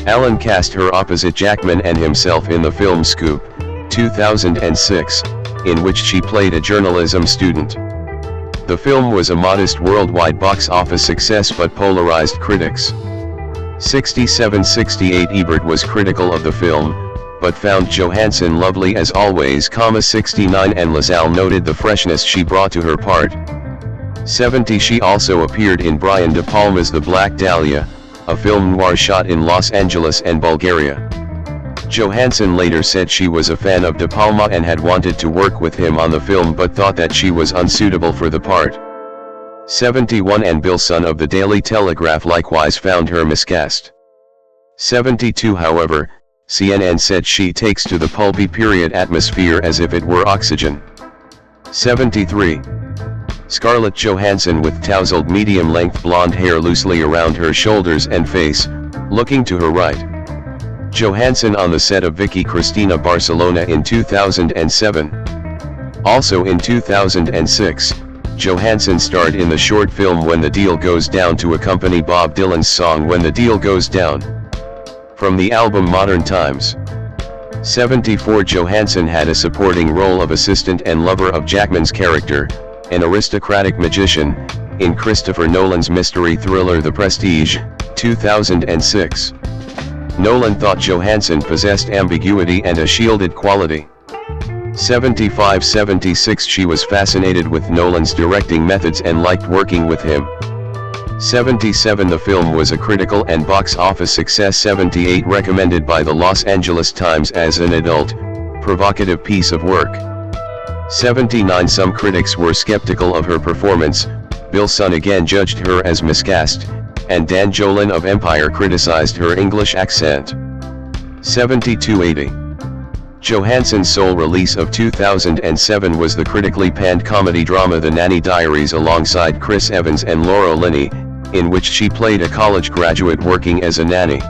Allen cast her opposite Jackman and himself in the film Scoop, 2006, in which she played a journalism student. The film was a modest worldwide box office success but polarized critics. 67-68 Ebert was critical of the film, but found Johansson lovely as always, 69 and LaSalle noted the freshness she brought to her part. 70 She also appeared in Brian De Palma's The Black Dahlia, a film noir shot in Los Angeles and Bulgaria. Johansson later said she was a fan of De Palma and had wanted to work with him on the film but thought that she was unsuitable for the part. 71 and Bill Son of the Daily Telegraph likewise found her miscast. 72 However, CNN said she takes to the pulpy period atmosphere as if it were oxygen. 73. Scarlett Johansson with tousled medium-length blonde hair loosely around her shoulders and face, looking to her right. Johansson on the set of Vicky Cristina Barcelona in 2007. Also in 2006, Johansson starred in the short film When the Deal Goes Down to accompany Bob Dylan's song When the Deal Goes Down, from the album Modern Times. 74 Johansson had a supporting role of assistant and lover of Jackman's character, an aristocratic magician, in Christopher Nolan's mystery thriller The Prestige, 2006. Nolan thought Johansson possessed ambiguity and a shielded quality. 75-76 She was fascinated with Nolan's directing methods and liked working with him. 77 The film was a critical and box office success. 78 Recommended by the Los Angeles Times as an adult, provocative piece of work. 79 Some critics were skeptical of her performance. Bill Son again judged her as miscast, and Dan Jolin of Empire criticized her English accent. 72-80 Johansson's sole release of 2007 was the critically panned comedy drama The Nanny Diaries alongside Chris Evans and Laura Linney, in which she played a college graduate working as a nanny.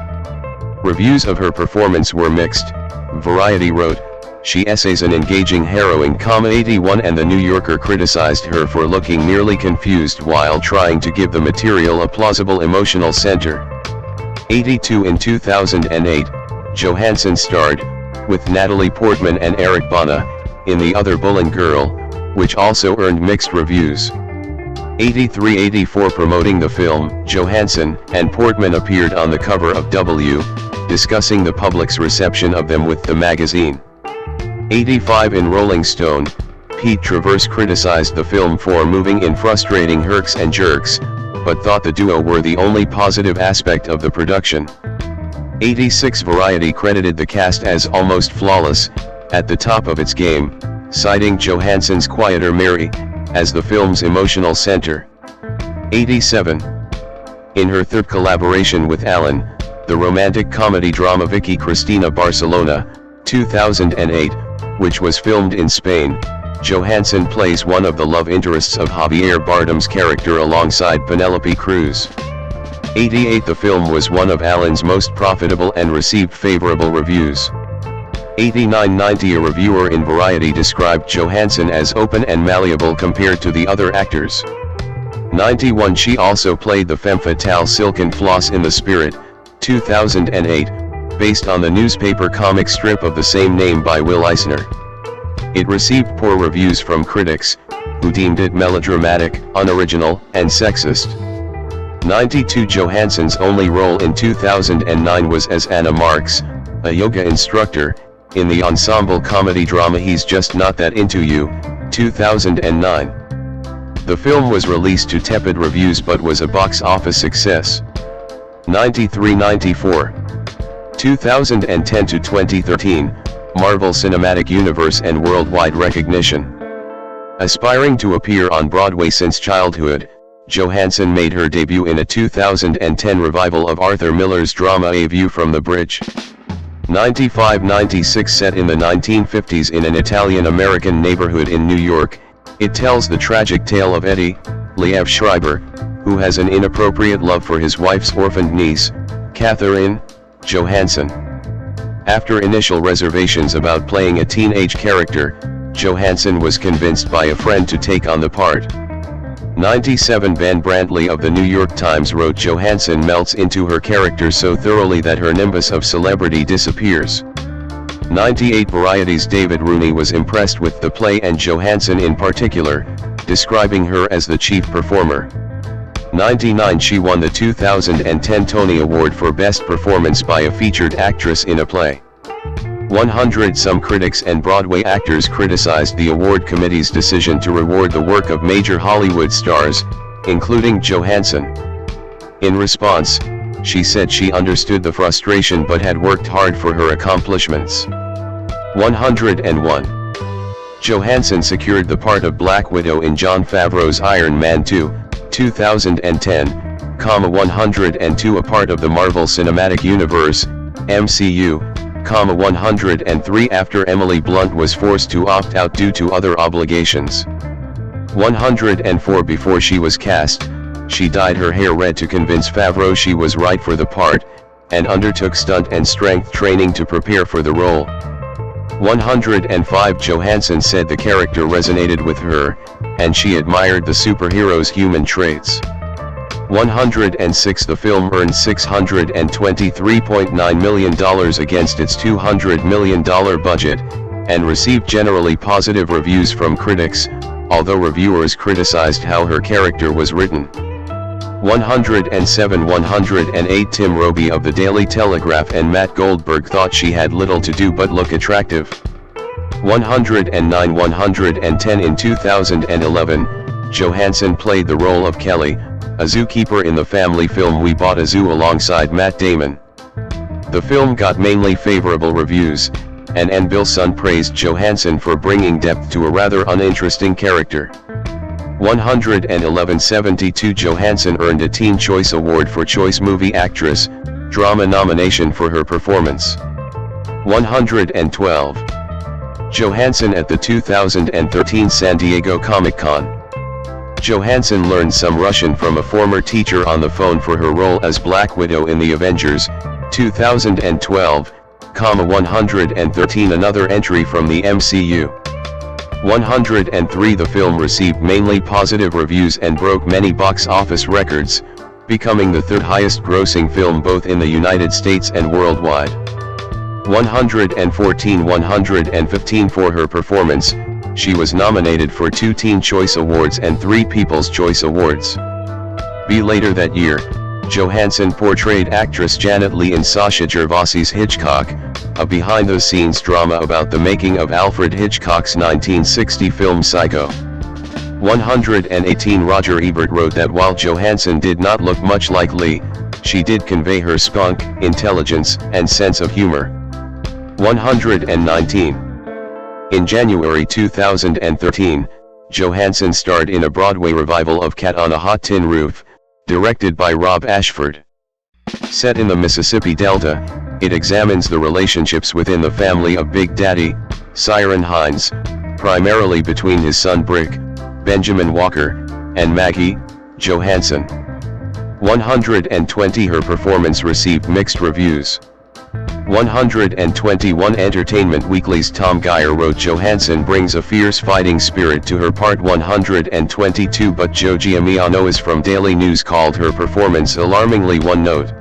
Reviews of her performance were mixed. Variety wrote, "She essays an engaging harrowing comedy." 81 and The New Yorker criticized her for looking nearly confused while trying to give the material a plausible emotional center. 82 In 2008, Johansson starred, with Natalie Portman and Eric Bana, in The Other Bowling Girl, which also earned mixed reviews. 83-84 Promoting the film, Johansson and Portman appeared on the cover of W, discussing the public's reception of them with the magazine. 85 In Rolling Stone, Pete Traverse criticized the film for moving in frustrating herks and jerks, but thought the duo were the only positive aspect of the production. 86 Variety credited the cast as almost flawless, at the top of its game, citing Johansson's quieter Mary as the film's emotional center. 87 In her third collaboration with Allen, the romantic comedy drama Vicky Cristina Barcelona, 2008, which was filmed in Spain, Johansson plays one of the love interests of Javier Bardem's character alongside Penelope Cruz. 88 The film was one of Allen's most profitable and received favorable reviews. 89-90 A reviewer in Variety described Johansson as open and malleable compared to the other actors. 91 She also played the femme fatale Silken Floss in The Spirit, 2008, based on the newspaper comic strip of the same name by Will Eisner. It received poor reviews from critics, who deemed it melodramatic, unoriginal, and sexist. 92 Johansson's only role in 2009 was as Anna Marks, a yoga instructor, in the ensemble comedy drama He's Just Not That Into You, 2009. The film was released to tepid reviews but was a box office success. 93-94 2010 to 2013, Marvel Cinematic Universe and worldwide recognition. Aspiring to appear on Broadway since childhood, Johansson made her debut in a 2010 revival of Arthur Miller's drama A View from the Bridge. 95-96 Set in the 1950s in an Italian-American neighborhood in New York, it tells the tragic tale of Eddie, Liev Schreiber, who has an inappropriate love for his wife's orphaned niece, Catherine Johansson. After initial reservations about playing a teenage character, Johansson was convinced by a friend to take on the part. 97 Ben Brantley of the New York Times wrote Johansson melts into her character so thoroughly that her nimbus of celebrity disappears. 98 Variety's David Rooney was impressed with the play and Johansson in particular, describing her as the chief performer. 99 She won the 2010 Tony Award for Best Performance by a Featured Actress in a Play. 100 Some critics and Broadway actors criticized the award committee's decision to reward the work of major Hollywood stars, including Johansson. In response, she said she understood the frustration but had worked hard for her accomplishments. 101 Johansson secured the part of Black Widow in Jon Favreau's Iron Man 2, 2010, 102 a part of the Marvel Cinematic Universe, MCU, 103 after Emily Blunt was forced to opt out due to other obligations. 104 Before she was cast, she dyed her hair red to convince Favreau she was right for the part, and undertook stunt and strength training to prepare for the role. 105 Johansson said the character resonated with her, and she admired the superhero's human traits. 106 The film earned $623.9 million against its $200 million budget, and received generally positive reviews from critics, although reviewers criticized how her character was written. 107 108 Tim Roby of the Daily Telegraph and Matt Goldberg thought she had little to do but look attractive. 109 110 In 2011, Johansson played the role of Kelly, a zookeeper in the family film We Bought a Zoo alongside Matt Damon. The film got mainly favorable reviews, and N. Bill Sun praised Johansson for bringing depth to a rather uninteresting character. 111 72 Johansson earned a Teen Choice Award for Choice Movie Actress, Drama nomination for her performance. 112 Johansson at the 2013 San Diego Comic-Con. Johansson learned some Russian from a former teacher on the phone for her role as Black Widow in the Avengers, 2012, 113 Another entry from the MCU. 103 The film received mainly positive reviews and broke many box office records, becoming the third highest grossing film both in the United States and worldwide. 114 115 For her performance, she was nominated for 2 Teen Choice Awards and 3 People's Choice Awards. Later that year, Johansson portrayed actress Janet Leigh in Sasha Gervasi's Hitchcock, a behind-the-scenes drama about the making of Alfred Hitchcock's 1960 film Psycho. 118 Roger Ebert wrote that while Johansson did not look much like Leigh, she did convey her spunk, intelligence, and sense of humor. 119 In January 2013, Johansson starred in a Broadway revival of Cat on a Hot Tin Roof, directed by Rob Ashford. Set in the Mississippi Delta, it examines the relationships within the family of Big Daddy, Siren Hines, primarily between his son Brick, Benjamin Walker, and Maggie, Johansson. 120 Her performance received mixed reviews. 121 Entertainment Weekly's Tom Geyer wrote Johansson brings a fierce fighting spirit to her part. 122 But Joe Giamianois from Daily News called her performance alarmingly one note.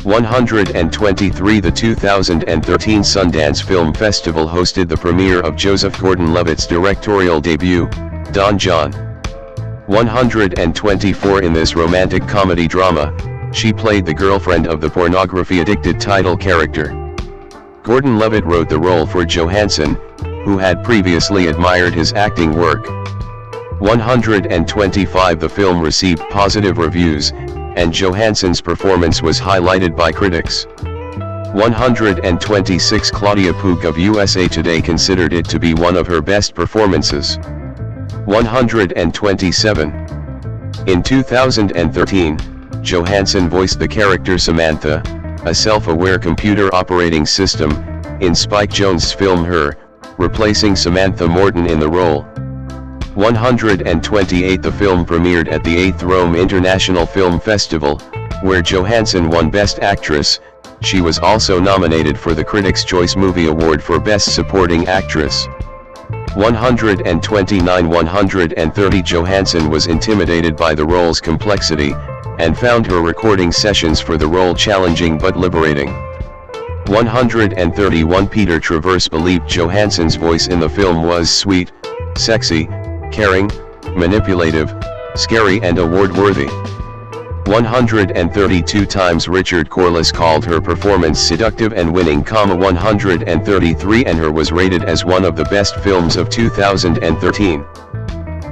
123 The 2013 Sundance Film Festival hosted the premiere of Joseph Gordon-Levitt's directorial debut, Don John. 124 In this romantic comedy drama, she played the girlfriend of the pornography-addicted title character. Gordon-Levitt wrote the role for Johansson, who had previously admired his acting work. 125 The film received positive reviews, and Johansson's performance was highlighted by critics. 126 Claudia Puig of USA Today considered it to be one of her best performances. 127 In 2013, Johansson voiced the character Samantha, a self-aware computer operating system, in Spike Jonze's film Her, replacing Samantha Morton in the role. 128 The film premiered at the 8th Rome International Film Festival, where Johansson won Best Actress. She was also nominated for the Critics' Choice Movie Award for Best Supporting Actress. 129-130 Johansson was intimidated by the role's complexity, and found her recording sessions for the role challenging but liberating. 131 Peter Travers believed Johansson's voice in the film was sweet, sexy, caring, manipulative, scary and award-worthy. 132 times Richard Corliss called her performance seductive and winning. 133 and her was rated as one of the best films of 2013.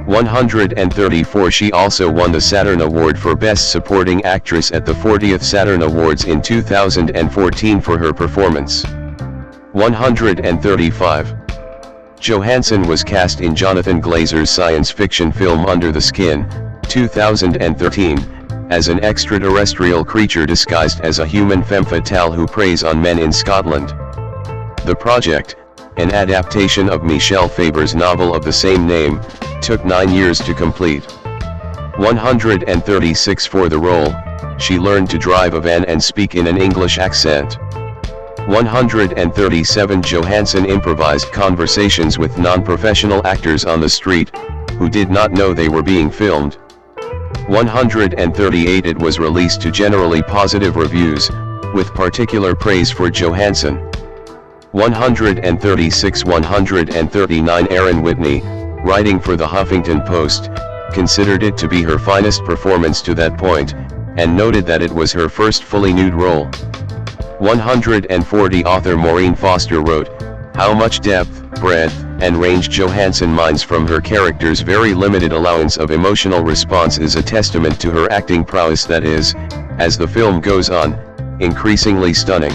134 She also won the Saturn Award for Best Supporting Actress at the 40th Saturn Awards in 2014 for her performance. 135 Johansson was cast in Jonathan Glazer's science fiction film Under the Skin, 2013, as an extraterrestrial creature disguised as a human femme fatale who preys on men in Scotland. The project, an adaptation of Michel Faber's novel of the same name, took 9 years to complete. 136 For the role, she learned to drive a van and speak in an English accent. 137 Johansson improvised conversations with non-professional actors on the street, who did not know they were being filmed. 138 It was released to generally positive reviews, with particular praise for Johansson. 136 139 Erin Whitney, writing for the Huffington Post, considered it to be her finest performance to that point, and noted that it was her first fully nude role. 140 Author Maureen Foster wrote, "How much depth, breadth, and range Johansson mines from her character's very limited allowance of emotional response is a testament to her acting prowess that is, as the film goes on, increasingly stunning."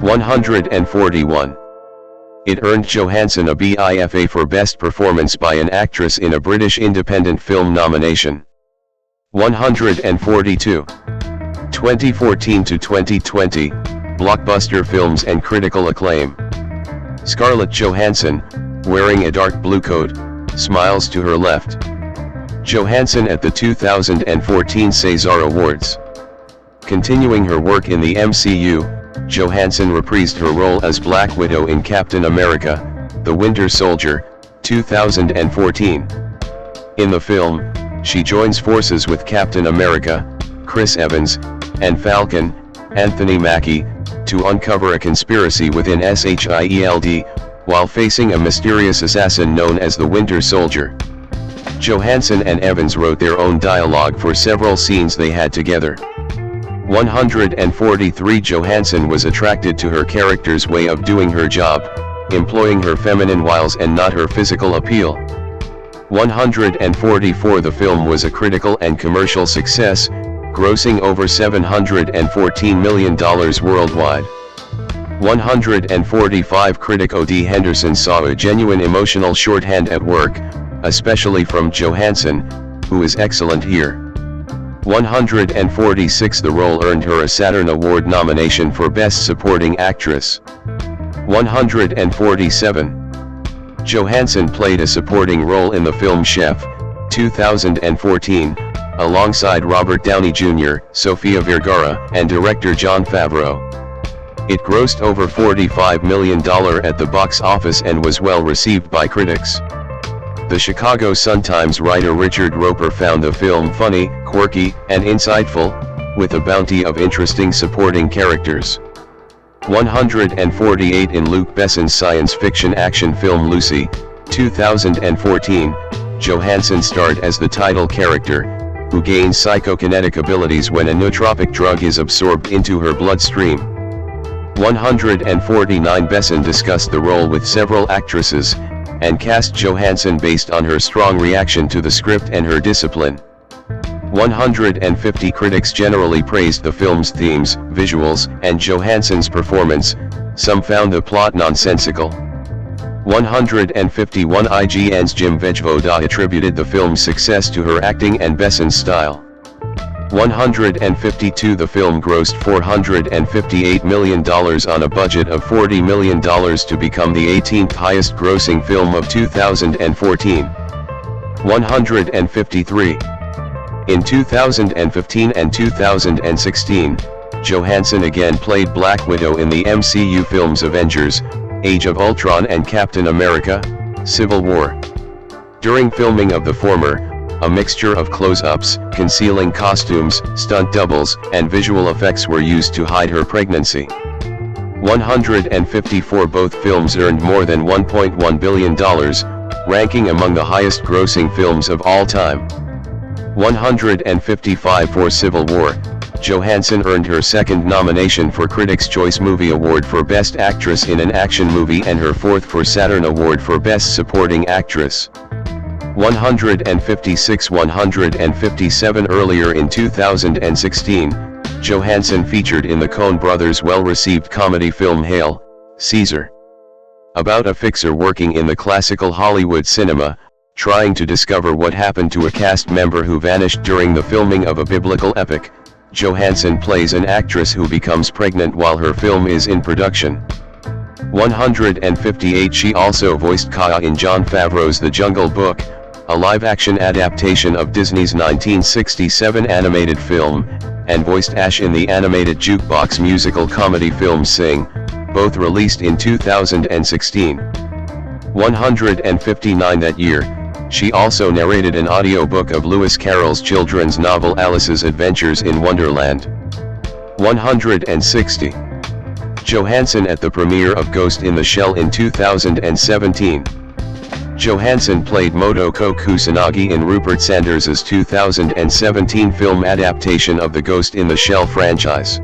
141 It earned Johansson a BIFA for Best Performance by an Actress in a British Independent Film nomination. 142 2014 to 2020, blockbuster films and critical acclaim. Scarlett Johansson, wearing a dark blue coat, smiles to her left. Johansson at the 2014 César Awards. Continuing her work in the MCU, Johansson reprised her role as Black Widow in Captain America, The Winter Soldier, 2014. In the film, she joins forces with Captain America, Chris Evans, and Falcon, Anthony Mackie, to uncover a conspiracy within SHIELD, while facing a mysterious assassin known as the Winter Soldier. Johansson and Evans wrote their own dialogue for several scenes they had together. 143 Johansson was attracted to her character's way of doing her job, employing her feminine wiles and not her physical appeal. 144 The film was a critical and commercial success, grossing over $714 million worldwide. 145 Critic O.D. Henderson saw a genuine emotional shorthand at work, especially from Johansson, who is excellent here. 146 The role earned her a Saturn Award nomination for Best Supporting Actress. 147 Johansson played a supporting role in the film Chef, 2014, alongside Robert Downey Jr., Sofia Vergara, and director Jon Favreau. It grossed over $45 million at the box office and was well received by critics. The Chicago Sun-Times writer Richard Roeper found the film funny, quirky, and insightful, with a bounty of interesting supporting characters. 148 In Luc Besson's science fiction action film Lucy, 2014, Johansson starred as the title character, who gains psychokinetic abilities when a nootropic drug is absorbed into her bloodstream. 149 Besson discussed the role with several actresses, and cast Johansson based on her strong reaction to the script and her discipline. 150 Critics generally praised the film's themes, visuals, and Johansson's performance. Some found the plot nonsensical. 151 IGN's Jim Vejvoda attributed the film's success to her acting and Besson's style. 152 The film grossed $458 million on a budget of $40 million to become the 18th highest grossing film of 2014. 153 In 2015 and 2016, Johansson again played Black Widow in the MCU films Avengers, Age of Ultron and Captain America, Civil War. During filming of the former, a mixture of close-ups, concealing costumes, stunt doubles, and visual effects were used to hide her pregnancy. 154 Both films earned more than $1.1 billion, ranking among the highest-grossing films of all time. 155 For Civil War, Johansson earned her second nomination for Critics' Choice Movie Award for Best Actress in an Action Movie and her fourth for Saturn Award for Best Supporting Actress. 156 157 Earlier in 2016, Johansson featured in the Coen brothers' well-received comedy film Hail, Caesar. About a fixer working in the classical Hollywood cinema, trying to discover what happened to a cast member who vanished during the filming of a biblical epic, Johansson plays an actress who becomes pregnant while her film is in production. 158 She also voiced Kaa in Jon Favreau's The Jungle Book, a live-action adaptation of Disney's 1967 animated film, and voiced Ash in the animated jukebox musical comedy film Sing, both released in 2016. 159 That year, she also narrated an audiobook of Lewis Carroll's children's novel Alice's Adventures in Wonderland. 160. Johansson at the premiere of Ghost in the Shell in 2017. Johansson played Motoko Kusanagi in Rupert Sanders's 2017 film adaptation of the Ghost in the Shell franchise.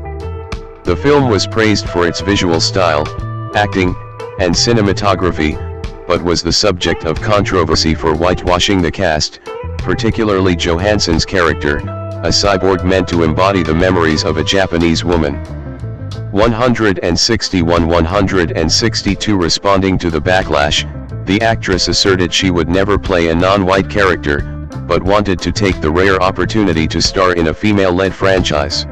The film was praised for its visual style, acting, and cinematography, but was the subject of controversy for whitewashing the cast, particularly Johansson's character, a cyborg meant to embody the memories of a Japanese woman. 161 162 Responding to the backlash, the actress asserted she would never play a non-white character, but wanted to take the rare opportunity to star in a female-led franchise.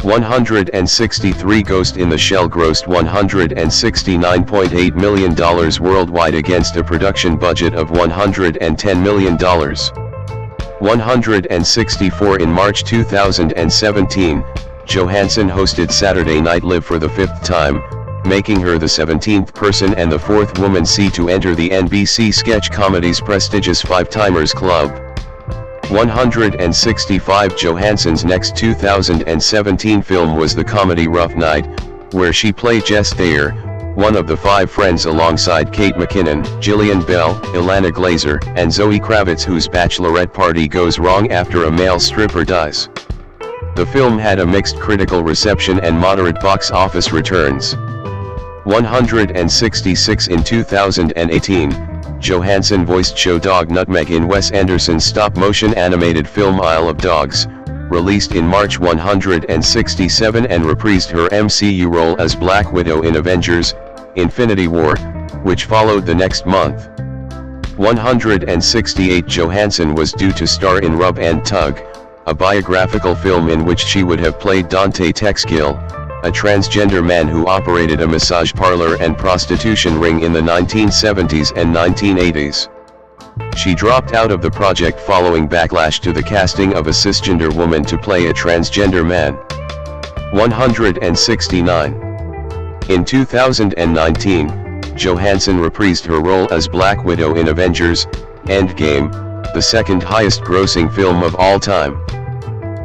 163 Ghost in the Shell grossed $169.8 million worldwide against a production budget of $110 million. 164 In March 2017, Johansson hosted Saturday Night Live for the fifth time, making her the 17th person and the fourth woman to enter the NBC sketch comedy's prestigious Five-Timers Club. 165 Johansson's next 2017 film was the comedy Rough Night, where she played Jess Thayer, one of the five friends alongside Kate McKinnon, Jillian Bell, Ilana Glazer, and Zoe Kravitz, whose bachelorette party goes wrong after a male stripper dies. The film had a mixed critical reception and moderate box office returns. 166 In 2018, Johansson voiced Show Dog Nutmeg in Wes Anderson's stop-motion animated film Isle of Dogs, released in March. 167 And reprised her MCU role as Black Widow in Avengers: Infinity War, which followed the next month. 168 Johansson was due to star in Rub and Tug, a biographical film in which she would have played Dante Texkill, a transgender man who operated a massage parlor and prostitution ring in the 1970s and 1980s. She dropped out of the project following backlash to the casting of a cisgender woman to play a transgender man. 169. In 2019, Johansson reprised her role as Black Widow in Avengers: Endgame, the second highest grossing film of all time.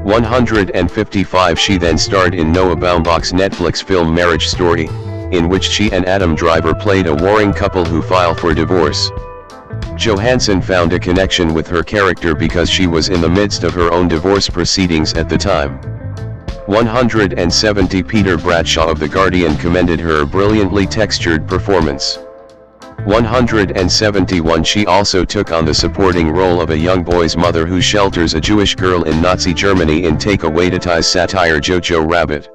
155 She then starred in Noah Baumbach's Netflix film Marriage Story, in which she and Adam Driver played a warring couple who file for divorce. Johansson found a connection with her character because she was in the midst of her own divorce proceedings at the time. 170 Peter Bradshaw of The Guardian commended her brilliantly textured performance. 171 She also took on the supporting role of a young boy's mother who shelters a Jewish girl in Nazi Germany in Taika Waititi's satire Jojo Rabbit.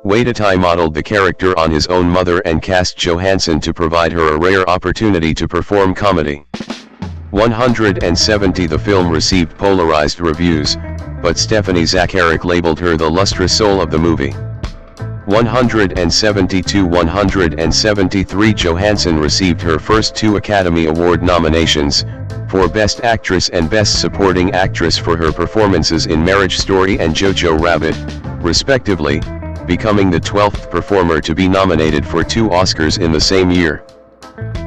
Waititi modeled the character on his own mother and cast Johansson to provide her a rare opportunity to perform comedy. 170 The film received polarized reviews, but Stephanie Zacharek labeled her the lustrous soul of the movie. 172 173 Johansson received her first two Academy Award nominations, for Best Actress and Best Supporting Actress for her performances in Marriage Story and Jojo Rabbit, respectively, becoming the 12th performer to be nominated for two Oscars in the same year.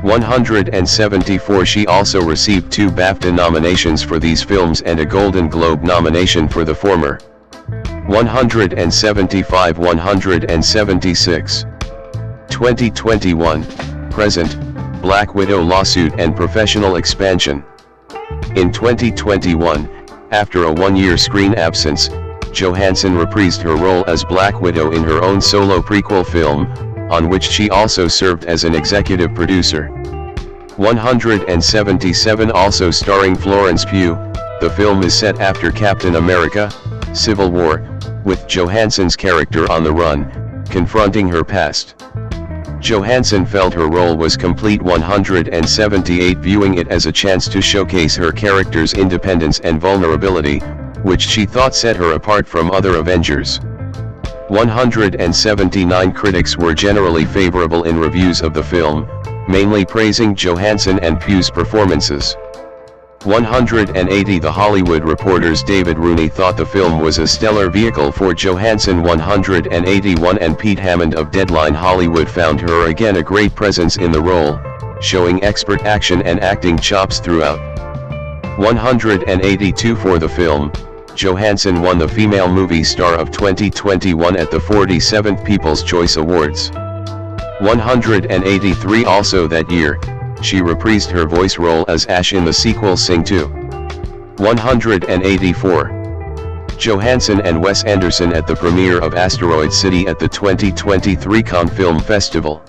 174 She also received 2 BAFTA nominations for these films and a Golden Globe nomination for the former. 175 176 2021, present, Black Widow lawsuit and professional expansion. In 2021, after a 1-year screen absence, Johansson reprised her role as Black Widow in her own solo prequel film, on which she also served as an executive producer. 177 Also starring Florence Pugh, the film is set after Captain America: Civil War, with Johansson's character on the run, confronting her past. Johansson felt her role was complete. 178 Viewing it as a chance to showcase her character's independence and vulnerability, which she thought set her apart from other Avengers. 179 Critics were generally favorable in reviews of the film, mainly praising Johansson and Pugh's performances. 180 The Hollywood Reporter's David Rooney thought the film was a stellar vehicle for Johansson. 181 And Pete Hammond of Deadline Hollywood found her again a great presence in the role, showing expert action and acting chops throughout. 182 For the film, Johansson won the Female Movie Star of 2021 at the 47th People's Choice Awards. 183 Also that year, she reprised her voice role as Ash in the sequel Sing 2. 184. Johansson and Wes Anderson at the premiere of Asteroid City at the 2023 Cannes Film Festival.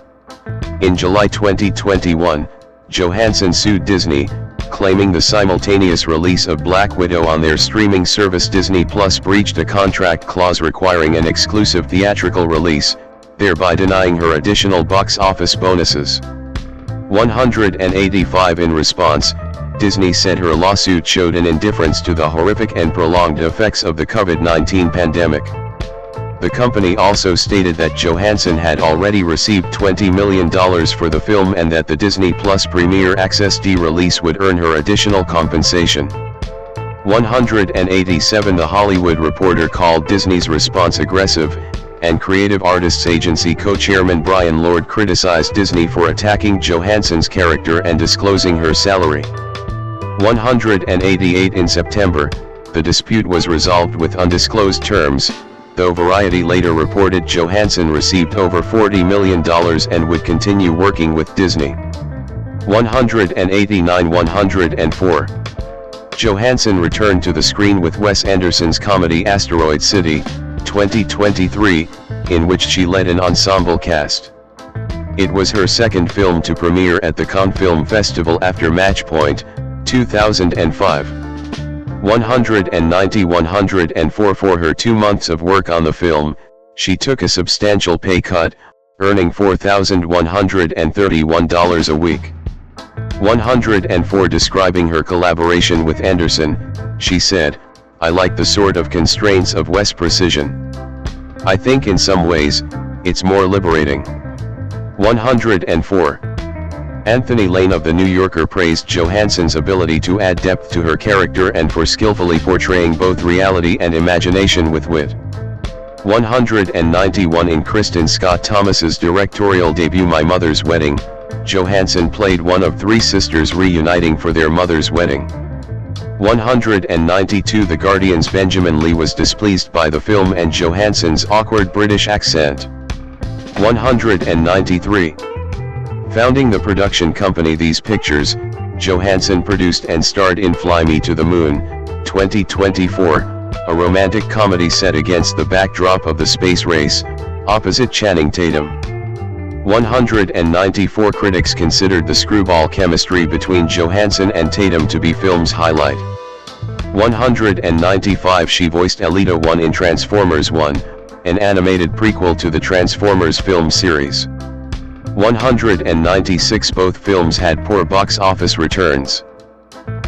In July 2021, Johansson sued Disney, claiming the simultaneous release of Black Widow on their streaming service Disney Plus breached a contract clause requiring an exclusive theatrical release, thereby denying her additional box office bonuses. 185 In response, Disney said her lawsuit showed an indifference to the horrific and prolonged effects of the COVID-19 pandemic. The company also stated that Johansson had already received $20 million for the film and that the Disney Plus Premier Access D release would earn her additional compensation. 187 The Hollywood Reporter called Disney's response aggressive, and Creative Artists Agency co-chairman Brian Lord criticized Disney for attacking Johansson's character and disclosing her salary. 188 In September, the dispute was resolved with undisclosed terms, though Variety later reported Johansson received over $40 million and would continue working with Disney. 189 104. Johansson returned to the screen with Wes Anderson's comedy Asteroid City, 2023, in which she led an ensemble cast. It was her second film to premiere at the Cannes Film Festival after Matchpoint, 2005. 190 104 For her 2 months of work on the film, she took a substantial pay cut, earning $4,131 a week. 104 Describing her collaboration with Anderson, she said, "I like the sort of constraints of Wes' precision. I think in some ways, it's more liberating." 104. Anthony Lane of The New Yorker praised Johansson's ability to add depth to her character and for skillfully portraying both reality and imagination with wit. 191 In Kristen Scott Thomas's directorial debut My Mother's Wedding, Johansson played one of 3 sisters reuniting for their mother's wedding. 192 The Guardian's Benjamin Lee was displeased by the film and Johansson's awkward British accent. 193. Founding the production company These Pictures, Johansson produced and starred in Fly Me to the Moon, 2024, a romantic comedy set against the backdrop of the space race, opposite Channing Tatum. 194 Critics considered the screwball chemistry between Johansson and Tatum to be film's highlight. 195 She voiced Elita 1 in Transformers 1, an animated prequel to the Transformers film series. 196 Both films had poor box office returns.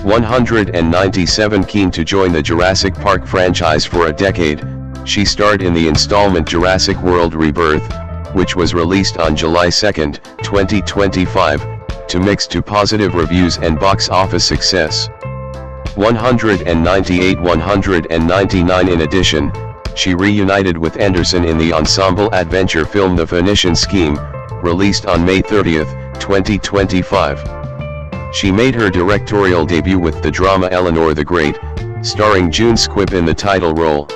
197 Keen to join the Jurassic Park franchise for a decade, she starred in the installment Jurassic World Rebirth, which was released on July 2, 2025, to mixed to positive reviews and box office success. 198 199 In addition, she reunited with Anderson in the ensemble adventure film The Phoenician Scheme, released on May 30, 2025. She made her directorial debut with the drama Eleanor the Great, starring June Squibb in the title role.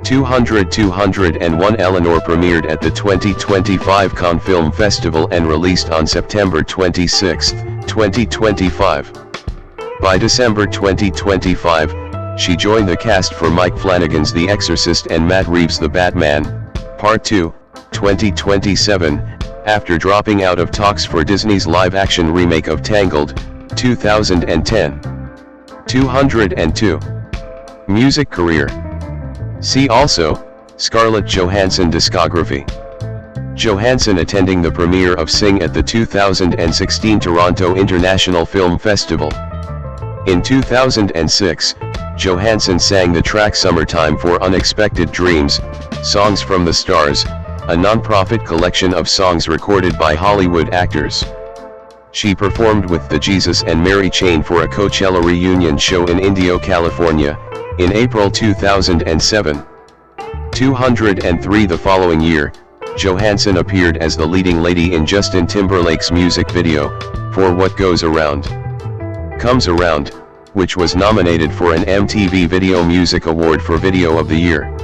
201 Eleanor premiered at the 2025 Cannes Film Festival and released on September 26, 2025. By December 2025, she joined the cast for Mike Flanagan's The Exorcist and Matt Reeves' The Batman, Part 2, 2027, after dropping out of talks for Disney's live-action remake of Tangled, 2010. 202. Music career. See also, Scarlett Johansson discography. Johansson attending the premiere of Sing at the 2016 Toronto International Film Festival. In 2006, Johansson sang the track Summertime for Unexpected Dreams, Songs from the Stars, a non-profit collection of songs recorded by Hollywood actors. She performed with the Jesus and Mary Chain for a Coachella reunion show in Indio, California, in April 2007. 203 The following year, Johansson appeared as the leading lady in Justin Timberlake's music video, For What Goes Around Comes Around, which was nominated for an MTV Video Music Award for Video of the Year.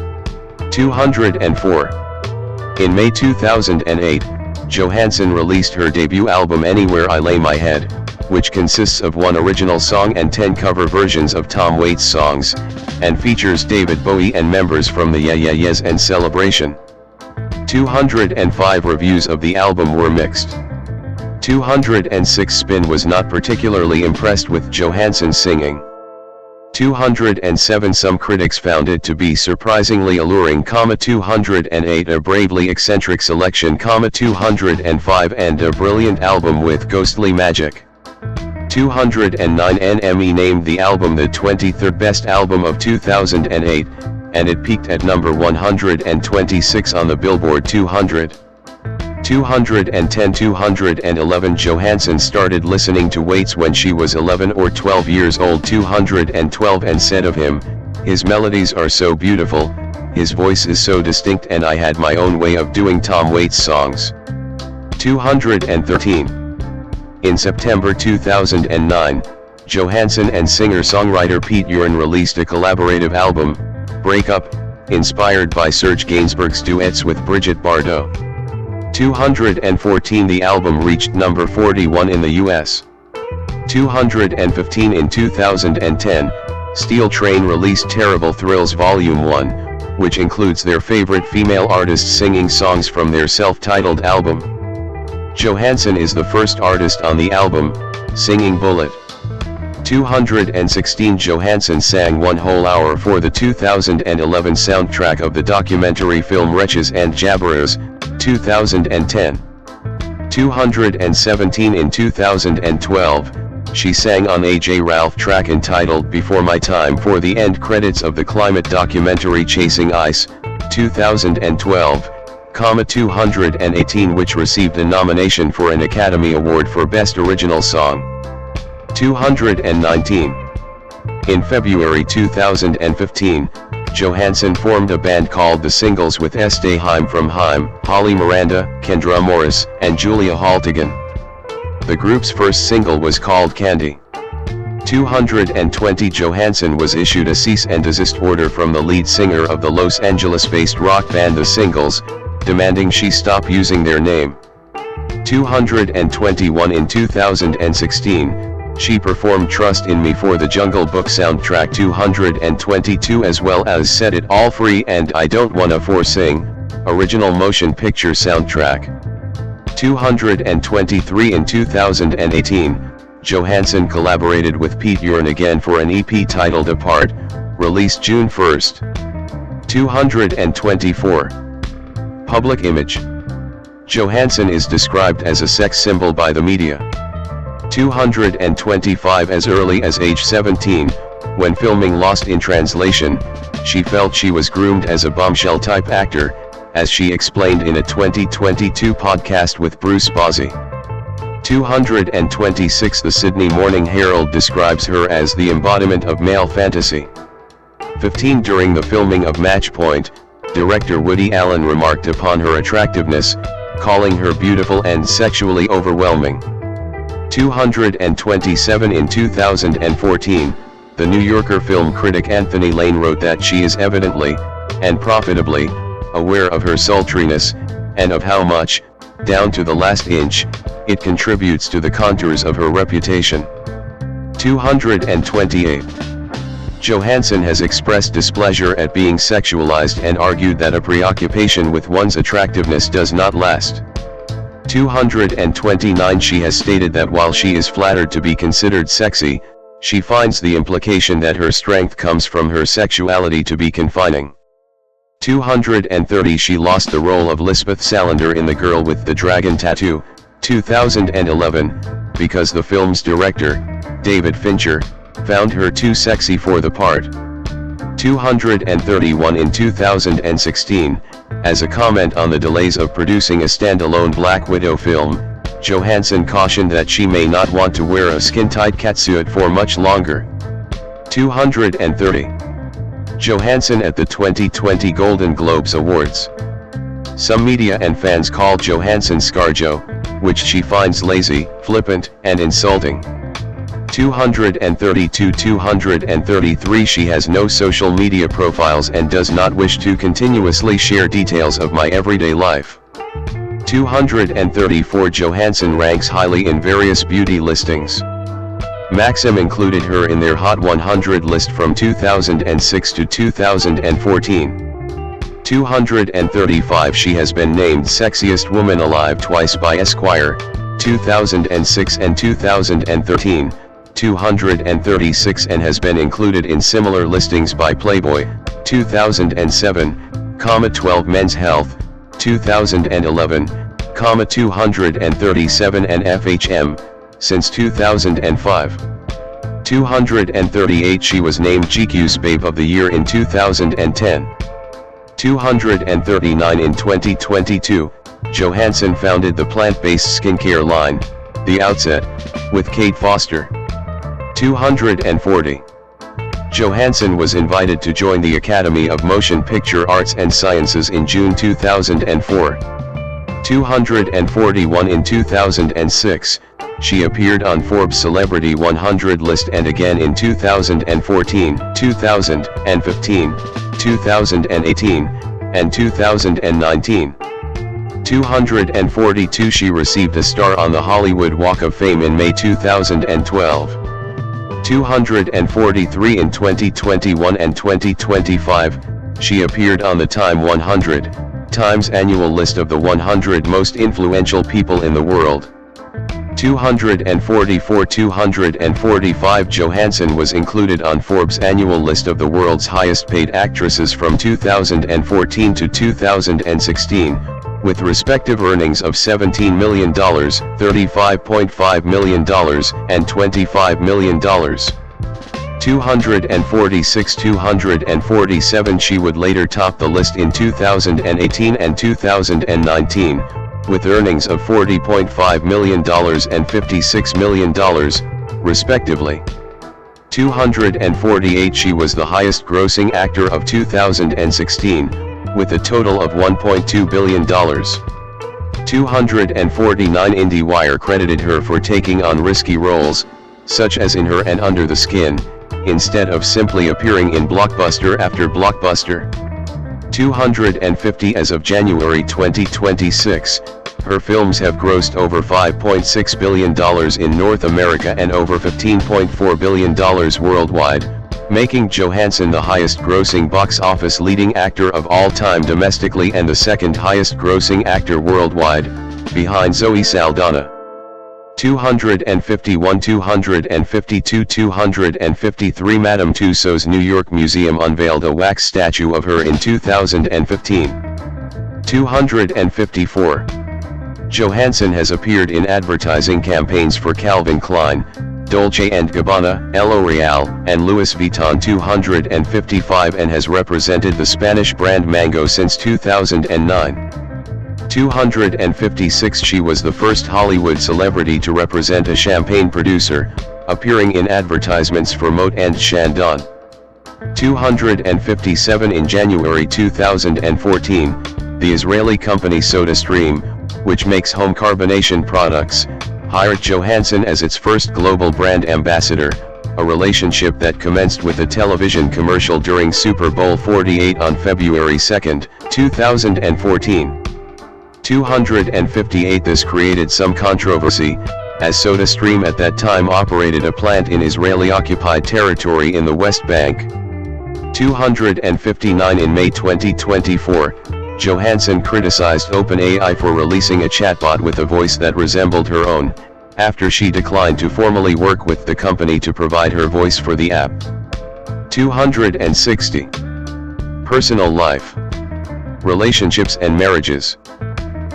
204. In May 2008, Johansson released her debut album Anywhere I Lay My Head, which consists of one original song and 10 cover versions of Tom Waits songs, and features David Bowie and members from the Yeah Yeah Yeahs and Celebration. 205 Reviews of the album were mixed. 206 Spin was not particularly impressed with Johansson's singing. 207 Some critics found it to be surprisingly alluring, 208 A bravely eccentric selection, 205 and a brilliant album with ghostly magic. 209 NME named the album the 23rd best album of 2008, and it peaked at number 126 on the Billboard 200. 210-211 Johansson started listening to Waits when she was 11 or 12 years old. 212 and said of him, "His melodies are so beautiful, his voice is so distinct, and I had my own way of doing Tom Waits songs." 213. In September 2009, Johansson and singer-songwriter Pete Urin released a collaborative album, Break Up, inspired by Serge Gainsbourg's duets with Brigitte Bardot. 214 The album reached number 41 in the US. 215 In 2010, Steel Train released Terrible Thrills Volume 1, which includes their favorite female artists singing songs from their self-titled album. Johansson is the first artist on the album, singing Bullet. 216 Johansson sang one whole hour for the 2011 soundtrack of the documentary film Wretches and Jabberos, 2010. 217 In 2012, she sang on a J. Ralph track entitled Before My Time for the end credits of the climate documentary Chasing Ice, 2012, 218 which received a nomination for an Academy Award for Best Original Song. 219. In February 2015, Johansson formed a band called The Singles with Estee Haim from Haim, Holly Miranda, Kendra Morris, and Julia Haltigan. The group's first single was called Candy. 220 Johansson was issued a cease and desist order from the lead singer of the Los Angeles-based rock band The Singles, demanding she stop using their name. 221 In 2016, she performed Trust in Me for the Jungle Book soundtrack. 222 as well as Set It All Free and I Don't Wanna Forsing, original motion picture soundtrack. 223 In 2018, Johansson collaborated with Pete Urin again for an EP titled Apart, released June 1st. 224. Public image. Johansson is described as a sex symbol by the media. 225 As early as age 17, when filming Lost in Translation, she felt she was groomed as a bombshell-type actor, as she explained in a 2022 podcast with Bruce Bozzi. 226 The Sydney Morning Herald describes her as the embodiment of male fantasy. 15 During the filming of Match Point, director Woody Allen remarked upon her attractiveness, calling her beautiful and sexually overwhelming. 227 In 2014, the New Yorker film critic Anthony Lane wrote that she is evidently, and profitably, aware of her sultriness, and of how much, down to the last inch, it contributes to the contours of her reputation. 228. Johansson has expressed displeasure at being sexualized and argued that a preoccupation with one's attractiveness does not last. 229 She has stated that while she is flattered to be considered sexy, she finds the implication that her strength comes from her sexuality to be confining. 230 She lost the role of Lisbeth Salander in The Girl with the Dragon Tattoo, 2011, because the film's director, David Fincher, found her too sexy for the part. 231 In 2016, as a comment on the delays of producing a standalone Black Widow film, Johansson cautioned that she may not want to wear a skin-tight catsuit for much longer. 230. Johansson at the 2020 Golden Globes Awards. Some media and fans called Johansson ScarJo, which she finds lazy, flippant, and insulting. 232 233 She has no social media profiles and does not wish to continuously share details of my everyday life. 234 Johansson ranks highly in various beauty listings. Maxim included her in their Hot 100 list from 2006 to 2014. 235 She has been named Sexiest Woman Alive twice by Esquire, 2006 and 2013. 236 and has been included in similar listings by Playboy, 2007, 12 Men's Health, 2011, 237 and FHM, since 2005. 238 She was named GQ's Babe of the Year in 2010. 239 In 2022, Johansson founded the plant-based skincare line, The Outset, with Kate Foster. 240. Johansson was invited to join the Academy of Motion Picture Arts and Sciences in June 2004. 241 In 2006, she appeared on Forbes Celebrity 100 list and again in 2014, 2015, 2018, and 2019. 242 She received a star on the Hollywood Walk of Fame in May 2012. 243 In 2021 and 2025, she appeared on the Time 100 Times annual list of the 100 most influential people in the world. 244 245 Johansson was included on Forbes' annual list of the world's highest paid actresses from 2014 to 2016, with respective earnings of $17 million, $35.5 million, and $25 million. 246 247 She would later top the list in 2018 and 2019, with earnings of $40.5 million and $56 million, respectively. 248 She was the highest grossing actor of 2016, with a total of $1.2 billion. 249 IndieWire credited her for taking on risky roles, such as in Her and Under the Skin, instead of simply appearing in blockbuster after blockbuster. 250 As of January 2026, her films have grossed over $5.6 billion in North America and over $15.4 billion worldwide, making Johansson the highest grossing box office leading actor of all time domestically and the second highest grossing actor worldwide, behind Zoe Saldana. 251 252 253 Madame Tussauds New York Museum unveiled a wax statue of her in 2015. 254. Johansson has appeared in advertising campaigns for Calvin Klein, Dolce & Gabbana, L'Oreal, and Louis Vuitton. 255 and has represented the Spanish brand Mango since 2009. 256 She was the first Hollywood celebrity to represent a champagne producer, appearing in advertisements for Moët and Chandon. 257 In January 2014, the Israeli company SodaStream, which makes home carbonation products, hired Johansson as its first global brand ambassador, a relationship that commenced with a television commercial during Super Bowl 48 on February 2, 2014. 258 This created some controversy, as SodaStream at that time operated a plant in Israeli-occupied territory in the West Bank. 259 In May 2024, Johansson criticized OpenAI for releasing a chatbot with a voice that resembled her own, after she declined to formally work with the company to provide her voice for the app. 260. Personal life. Relationships and marriages.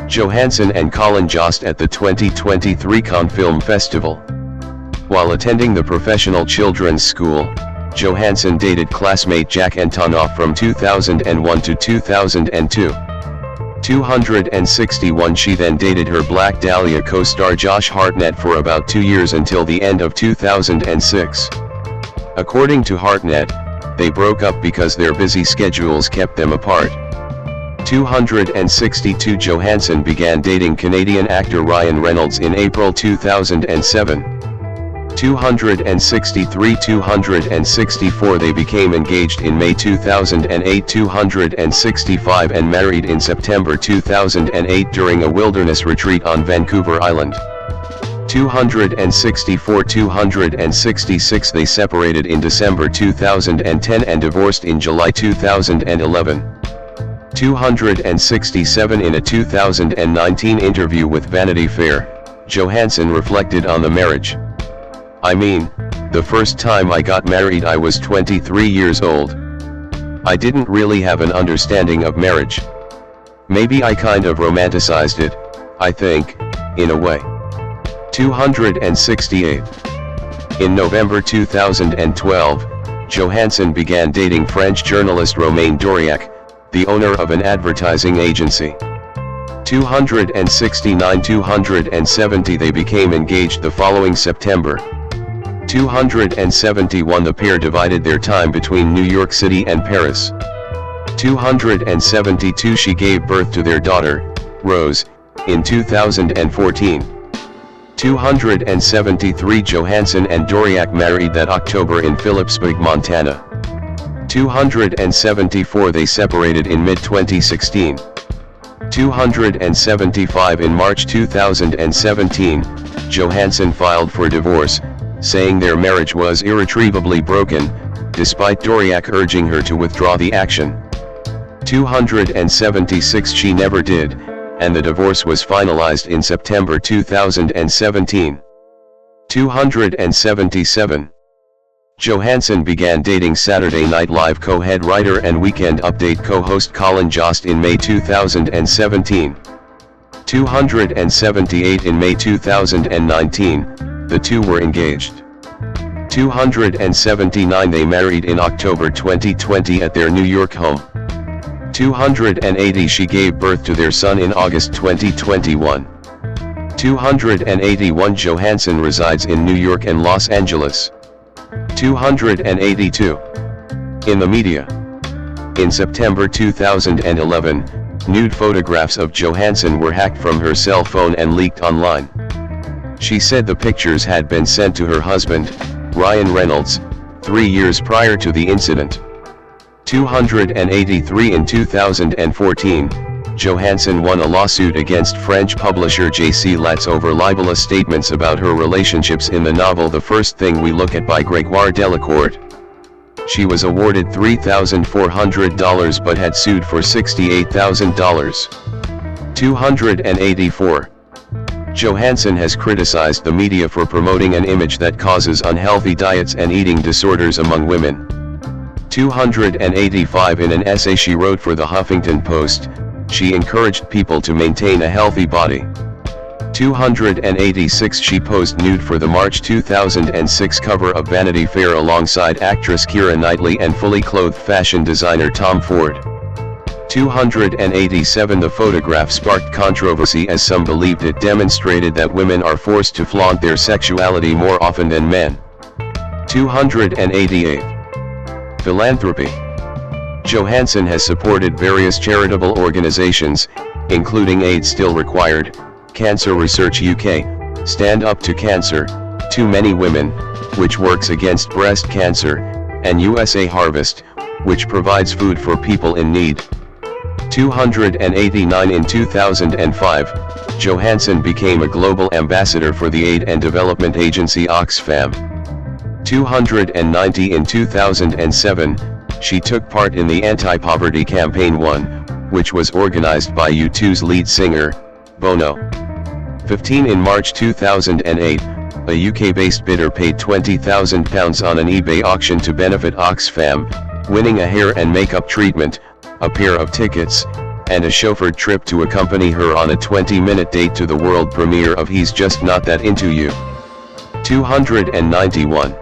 Johansson and Colin Jost at the 2023 Cannes Film Festival. While attending the professional children's school, Johansson dated classmate Jack Antonoff from 2001 to 2002. 261 She then dated her Black Dahlia co-star Josh Hartnett for about 2 years until the end of 2006. According to Hartnett, they broke up because their busy schedules kept them apart. 262 Johansson began dating Canadian actor Ryan Reynolds in April 2007. 263-264 They became engaged in May 2008. 265 and married in September 2008 during a wilderness retreat on Vancouver Island. 264-266 They separated in December 2010 and divorced in July 2011. 267 In a 2019 interview with Vanity Fair, Johansson reflected on the marriage. "I mean, the first time I got married I was 23 years old. I didn't really have an understanding of marriage. Maybe I kind of romanticized it, I think, in a way." 268. In November 2012, Johansson began dating French journalist Romain Doriac, the owner of an advertising agency. 269-270 They became engaged the following September. 271 The pair divided their time between New York City and Paris. 272 She gave birth to their daughter, Rose, in 2014. 273 Johansson and Doriac married that October in Phillipsburg, Montana. 274 They separated in mid-2016. 275 In March 2017, Johansson filed for divorce, saying their marriage was irretrievably broken, despite Doriac urging her to withdraw the action. 276 She never did, and the divorce was finalized in September 2017. 277. Johansson began dating Saturday Night Live co-head writer and Weekend Update co-host Colin Jost in May 2017. 278 In May 2019, the two were engaged. 279 They married in October 2020 at their New York home. 280 She gave birth to their son in August 2021. 281 Johansson resides in New York and Los Angeles. 282. In the media. In September 2011, nude photographs of Johansson were hacked from her cell phone and leaked online. She said the pictures had been sent to her husband, Ryan Reynolds, 3 years prior to the incident. 283 In 2014, Johansson won a lawsuit against French publisher J.C. Latz over libelous statements about her relationships in the novel The First Thing We Look At by Grégoire Delacourt. She was awarded $3,400 but had sued for $68,000. 284. Johansson has criticized the media for promoting an image that causes unhealthy diets and eating disorders among women. 285 In an essay she wrote for the Huffington Post, she encouraged people to maintain a healthy body. 286 She posed nude for the March 2006 cover of Vanity Fair alongside actress Keira Knightley and fully clothed fashion designer Tom Ford. 287 The photograph sparked controversy as some believed it demonstrated that women are forced to flaunt their sexuality more often than men. 288. Philanthropy. Johansson has supported various charitable organizations, including AIDS Still Required, Cancer Research UK, Stand Up to Cancer, Too Many Women, which works against breast cancer, and USA Harvest, which provides food for people in need. 289 In 2005, Johansson became a global ambassador for the aid and development agency Oxfam. 290 In 2007, she took part in the Anti-Poverty Campaign 1, which was organized by U2's lead singer, Bono. 15 In March 2008, a UK-based bidder paid £20,000 on an eBay auction to benefit Oxfam, winning a hair and makeup treatment, a pair of tickets, and a chauffeured trip to accompany her on a 20-minute date to the world premiere of He's Just Not That Into You. 291.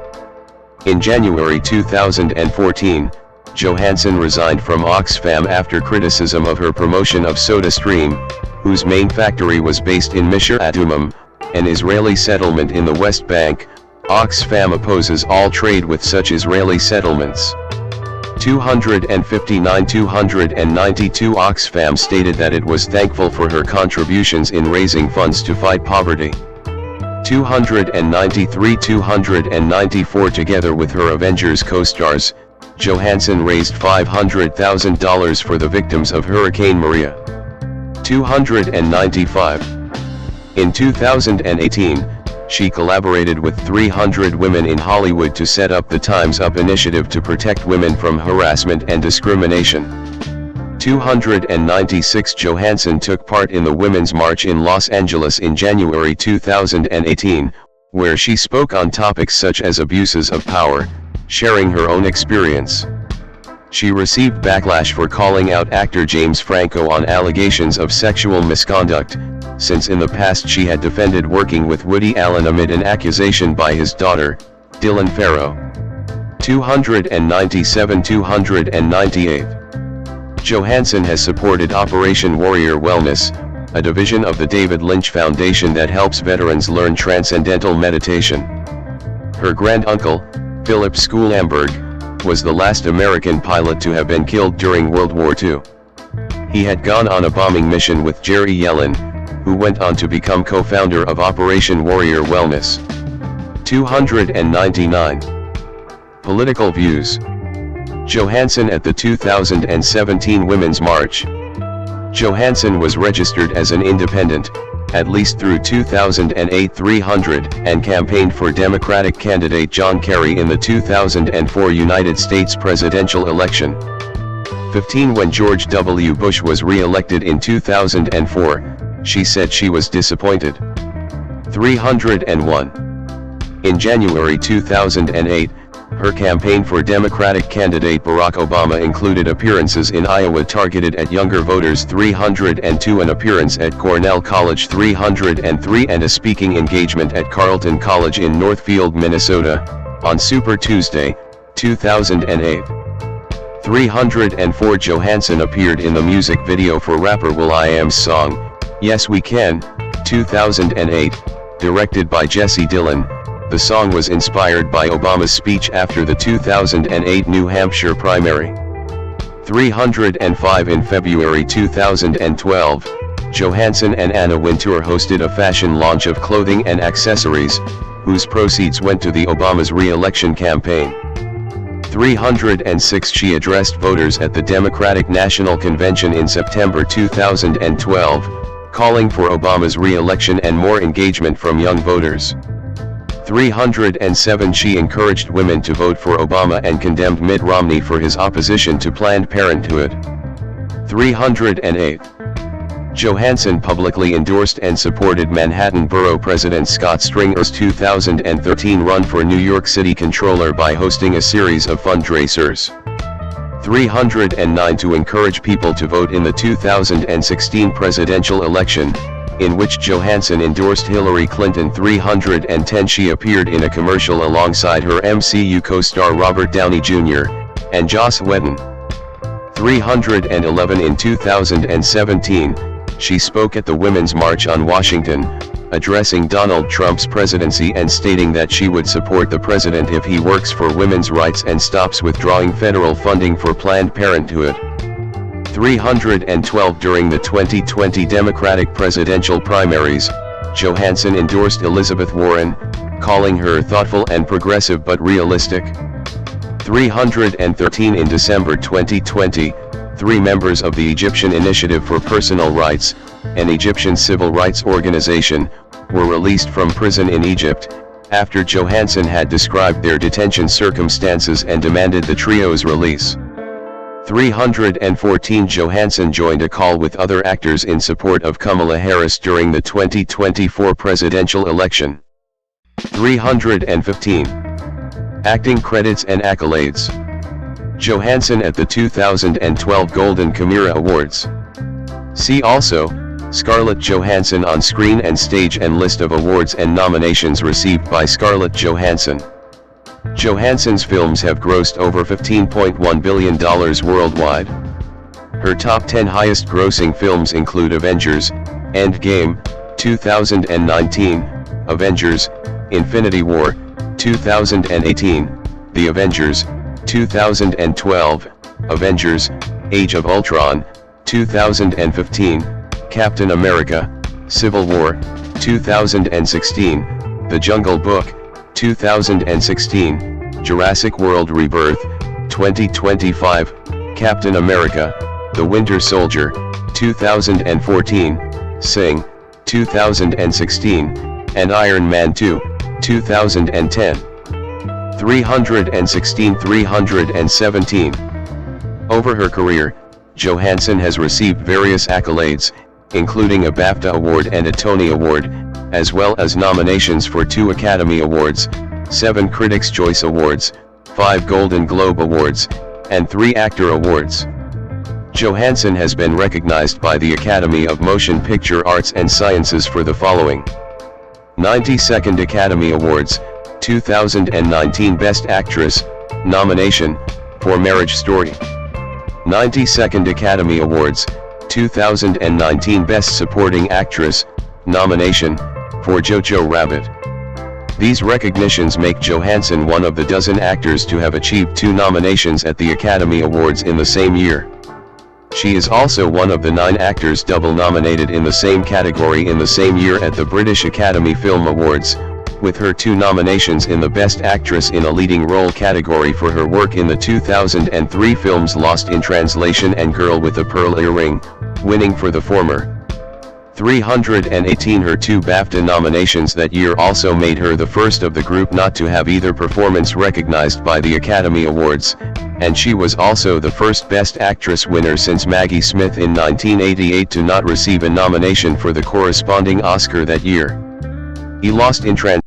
In January 2014, Johansson resigned from Oxfam after criticism of her promotion of SodaStream, whose main factory was based in Mishr Adumim, an Israeli settlement in the West Bank. Oxfam opposes all trade with such Israeli settlements. 259 292 Oxfam stated that it was thankful for her contributions in raising funds to fight poverty. 293 294 Together with her Avengers co-stars, Johansson raised $500,000 for the victims of Hurricane Maria. 295. In 2018, she collaborated with 300 women in Hollywood to set up the Time's Up initiative to protect women from harassment and discrimination. 296 Johansson took part in the Women's March in Los Angeles in January 2018, where she spoke on topics such as abuses of power, sharing her own experience. She received backlash for calling out actor James Franco on allegations of sexual misconduct, since in the past she had defended working with Woody Allen amid an accusation by his daughter, Dylan Farrow. 297 298. Johansson has supported Operation Warrior Wellness, a division of the David Lynch Foundation that helps veterans learn transcendental meditation. Her granduncle, Philip Schoolamberg, was the last American pilot to have been killed during World War II. He had gone on a bombing mission with Jerry Yellen, who went on to become co-founder of Operation Warrior Wellness. 299. Political views. Johansson at the 2017 Women's March. Johansson was registered as an independent, at least through 2008 300, and campaigned for Democratic candidate John Kerry in the 2004 United States presidential election. 15 When George W. Bush was re-elected in 2004, she said she was disappointed. 301. In January 2008, her campaign for Democratic candidate Barack Obama included appearances in Iowa targeted at younger voters 302, an appearance at Cornell College 303, and a speaking engagement at Carleton College in Northfield, Minnesota, on Super Tuesday, 2008. 304 Johansson appeared in the music video for rapper will.i.am's song, Yes We Can, 2008, directed by Jesse Dillon. The song was inspired by Obama's speech after the 2008 New Hampshire primary. 305 In February 2012, Johansson and Anna Wintour hosted a fashion launch of clothing and accessories, whose proceeds went to the Obama's re-election campaign. 306 She addressed voters at the Democratic National Convention in September 2012, calling for Obama's re-election and more engagement from young voters. 307 She encouraged women to vote for Obama and condemned Mitt Romney for his opposition to Planned Parenthood. 308. Johansson publicly endorsed and supported Manhattan Borough President Scott Stringer's 2013 run for New York City Controller by hosting a series of fundraisers. 309 To encourage people to vote in the 2016 presidential election, in which Johansson endorsed Hillary Clinton. 310 She appeared in a commercial alongside her MCU co-star Robert Downey Jr. and Joss Whedon. 311 In 2017, she spoke at the Women's March on Washington, addressing Donald Trump's presidency and stating that she would support the president if he works for women's rights and stops withdrawing federal funding for Planned Parenthood. 312 During the 2020 Democratic presidential primaries, Johansson endorsed Elizabeth Warren, calling her thoughtful and progressive but realistic. 313 In December 2020, 3 members of the Egyptian Initiative for Personal Rights, an Egyptian civil rights organization, were released from prison in Egypt, after Johansson had described their detention circumstances and demanded the trio's release. 314 Johansson joined a call with other actors in support of Kamala Harris during the 2024 presidential election. 315 Acting credits and accolades. Johansson at the 2012 Golden Camera Awards. See also, Scarlett Johansson on screen and stage and list of awards and nominations received by Scarlett Johansson. Johansson's films have grossed over $15.1 billion worldwide. Her top 10 highest grossing films include Avengers: Endgame, 2019, Avengers: Infinity War, 2018, The Avengers, 2012, Avengers: Age of Ultron, 2015, Captain America: Civil War, 2016, The Jungle Book, 2016, Jurassic World: Rebirth, 2025, Captain America: The Winter Soldier, 2014, Sing, 2016, and Iron Man 2, 2010. 317 Over her career, Johansson has received various accolades, including a BAFTA Award and a Tony Award, as well as nominations for 2 Academy Awards, 7 Critics' Choice Awards, 5 Golden Globe Awards, and 3 Actor Awards. Johansson has been recognized by the Academy of Motion Picture Arts and Sciences for the following: 92nd Academy Awards, 2019 Best Actress, nomination, for Marriage Story. 92nd Academy Awards, 2019 Best Supporting Actress, nomination, for Jojo Rabbit. These recognitions make Johansson one of the dozen actors to have achieved 2 nominations at the Academy Awards in the same year. She is also one of the 9 actors double nominated in the same category in the same year at the British Academy Film Awards, with her 2 nominations in the Best Actress in a Leading Role category for her work in the 2003 films Lost in Translation and Girl with a Pearl Earring, winning for the former. 318 Her 2 BAFTA nominations that year also made her the first of the group not to have either performance recognized by the Academy Awards, and she was also the first Best Actress winner since Maggie Smith in 1988 to not receive a nomination for the corresponding Oscar that year. Lost in Translation.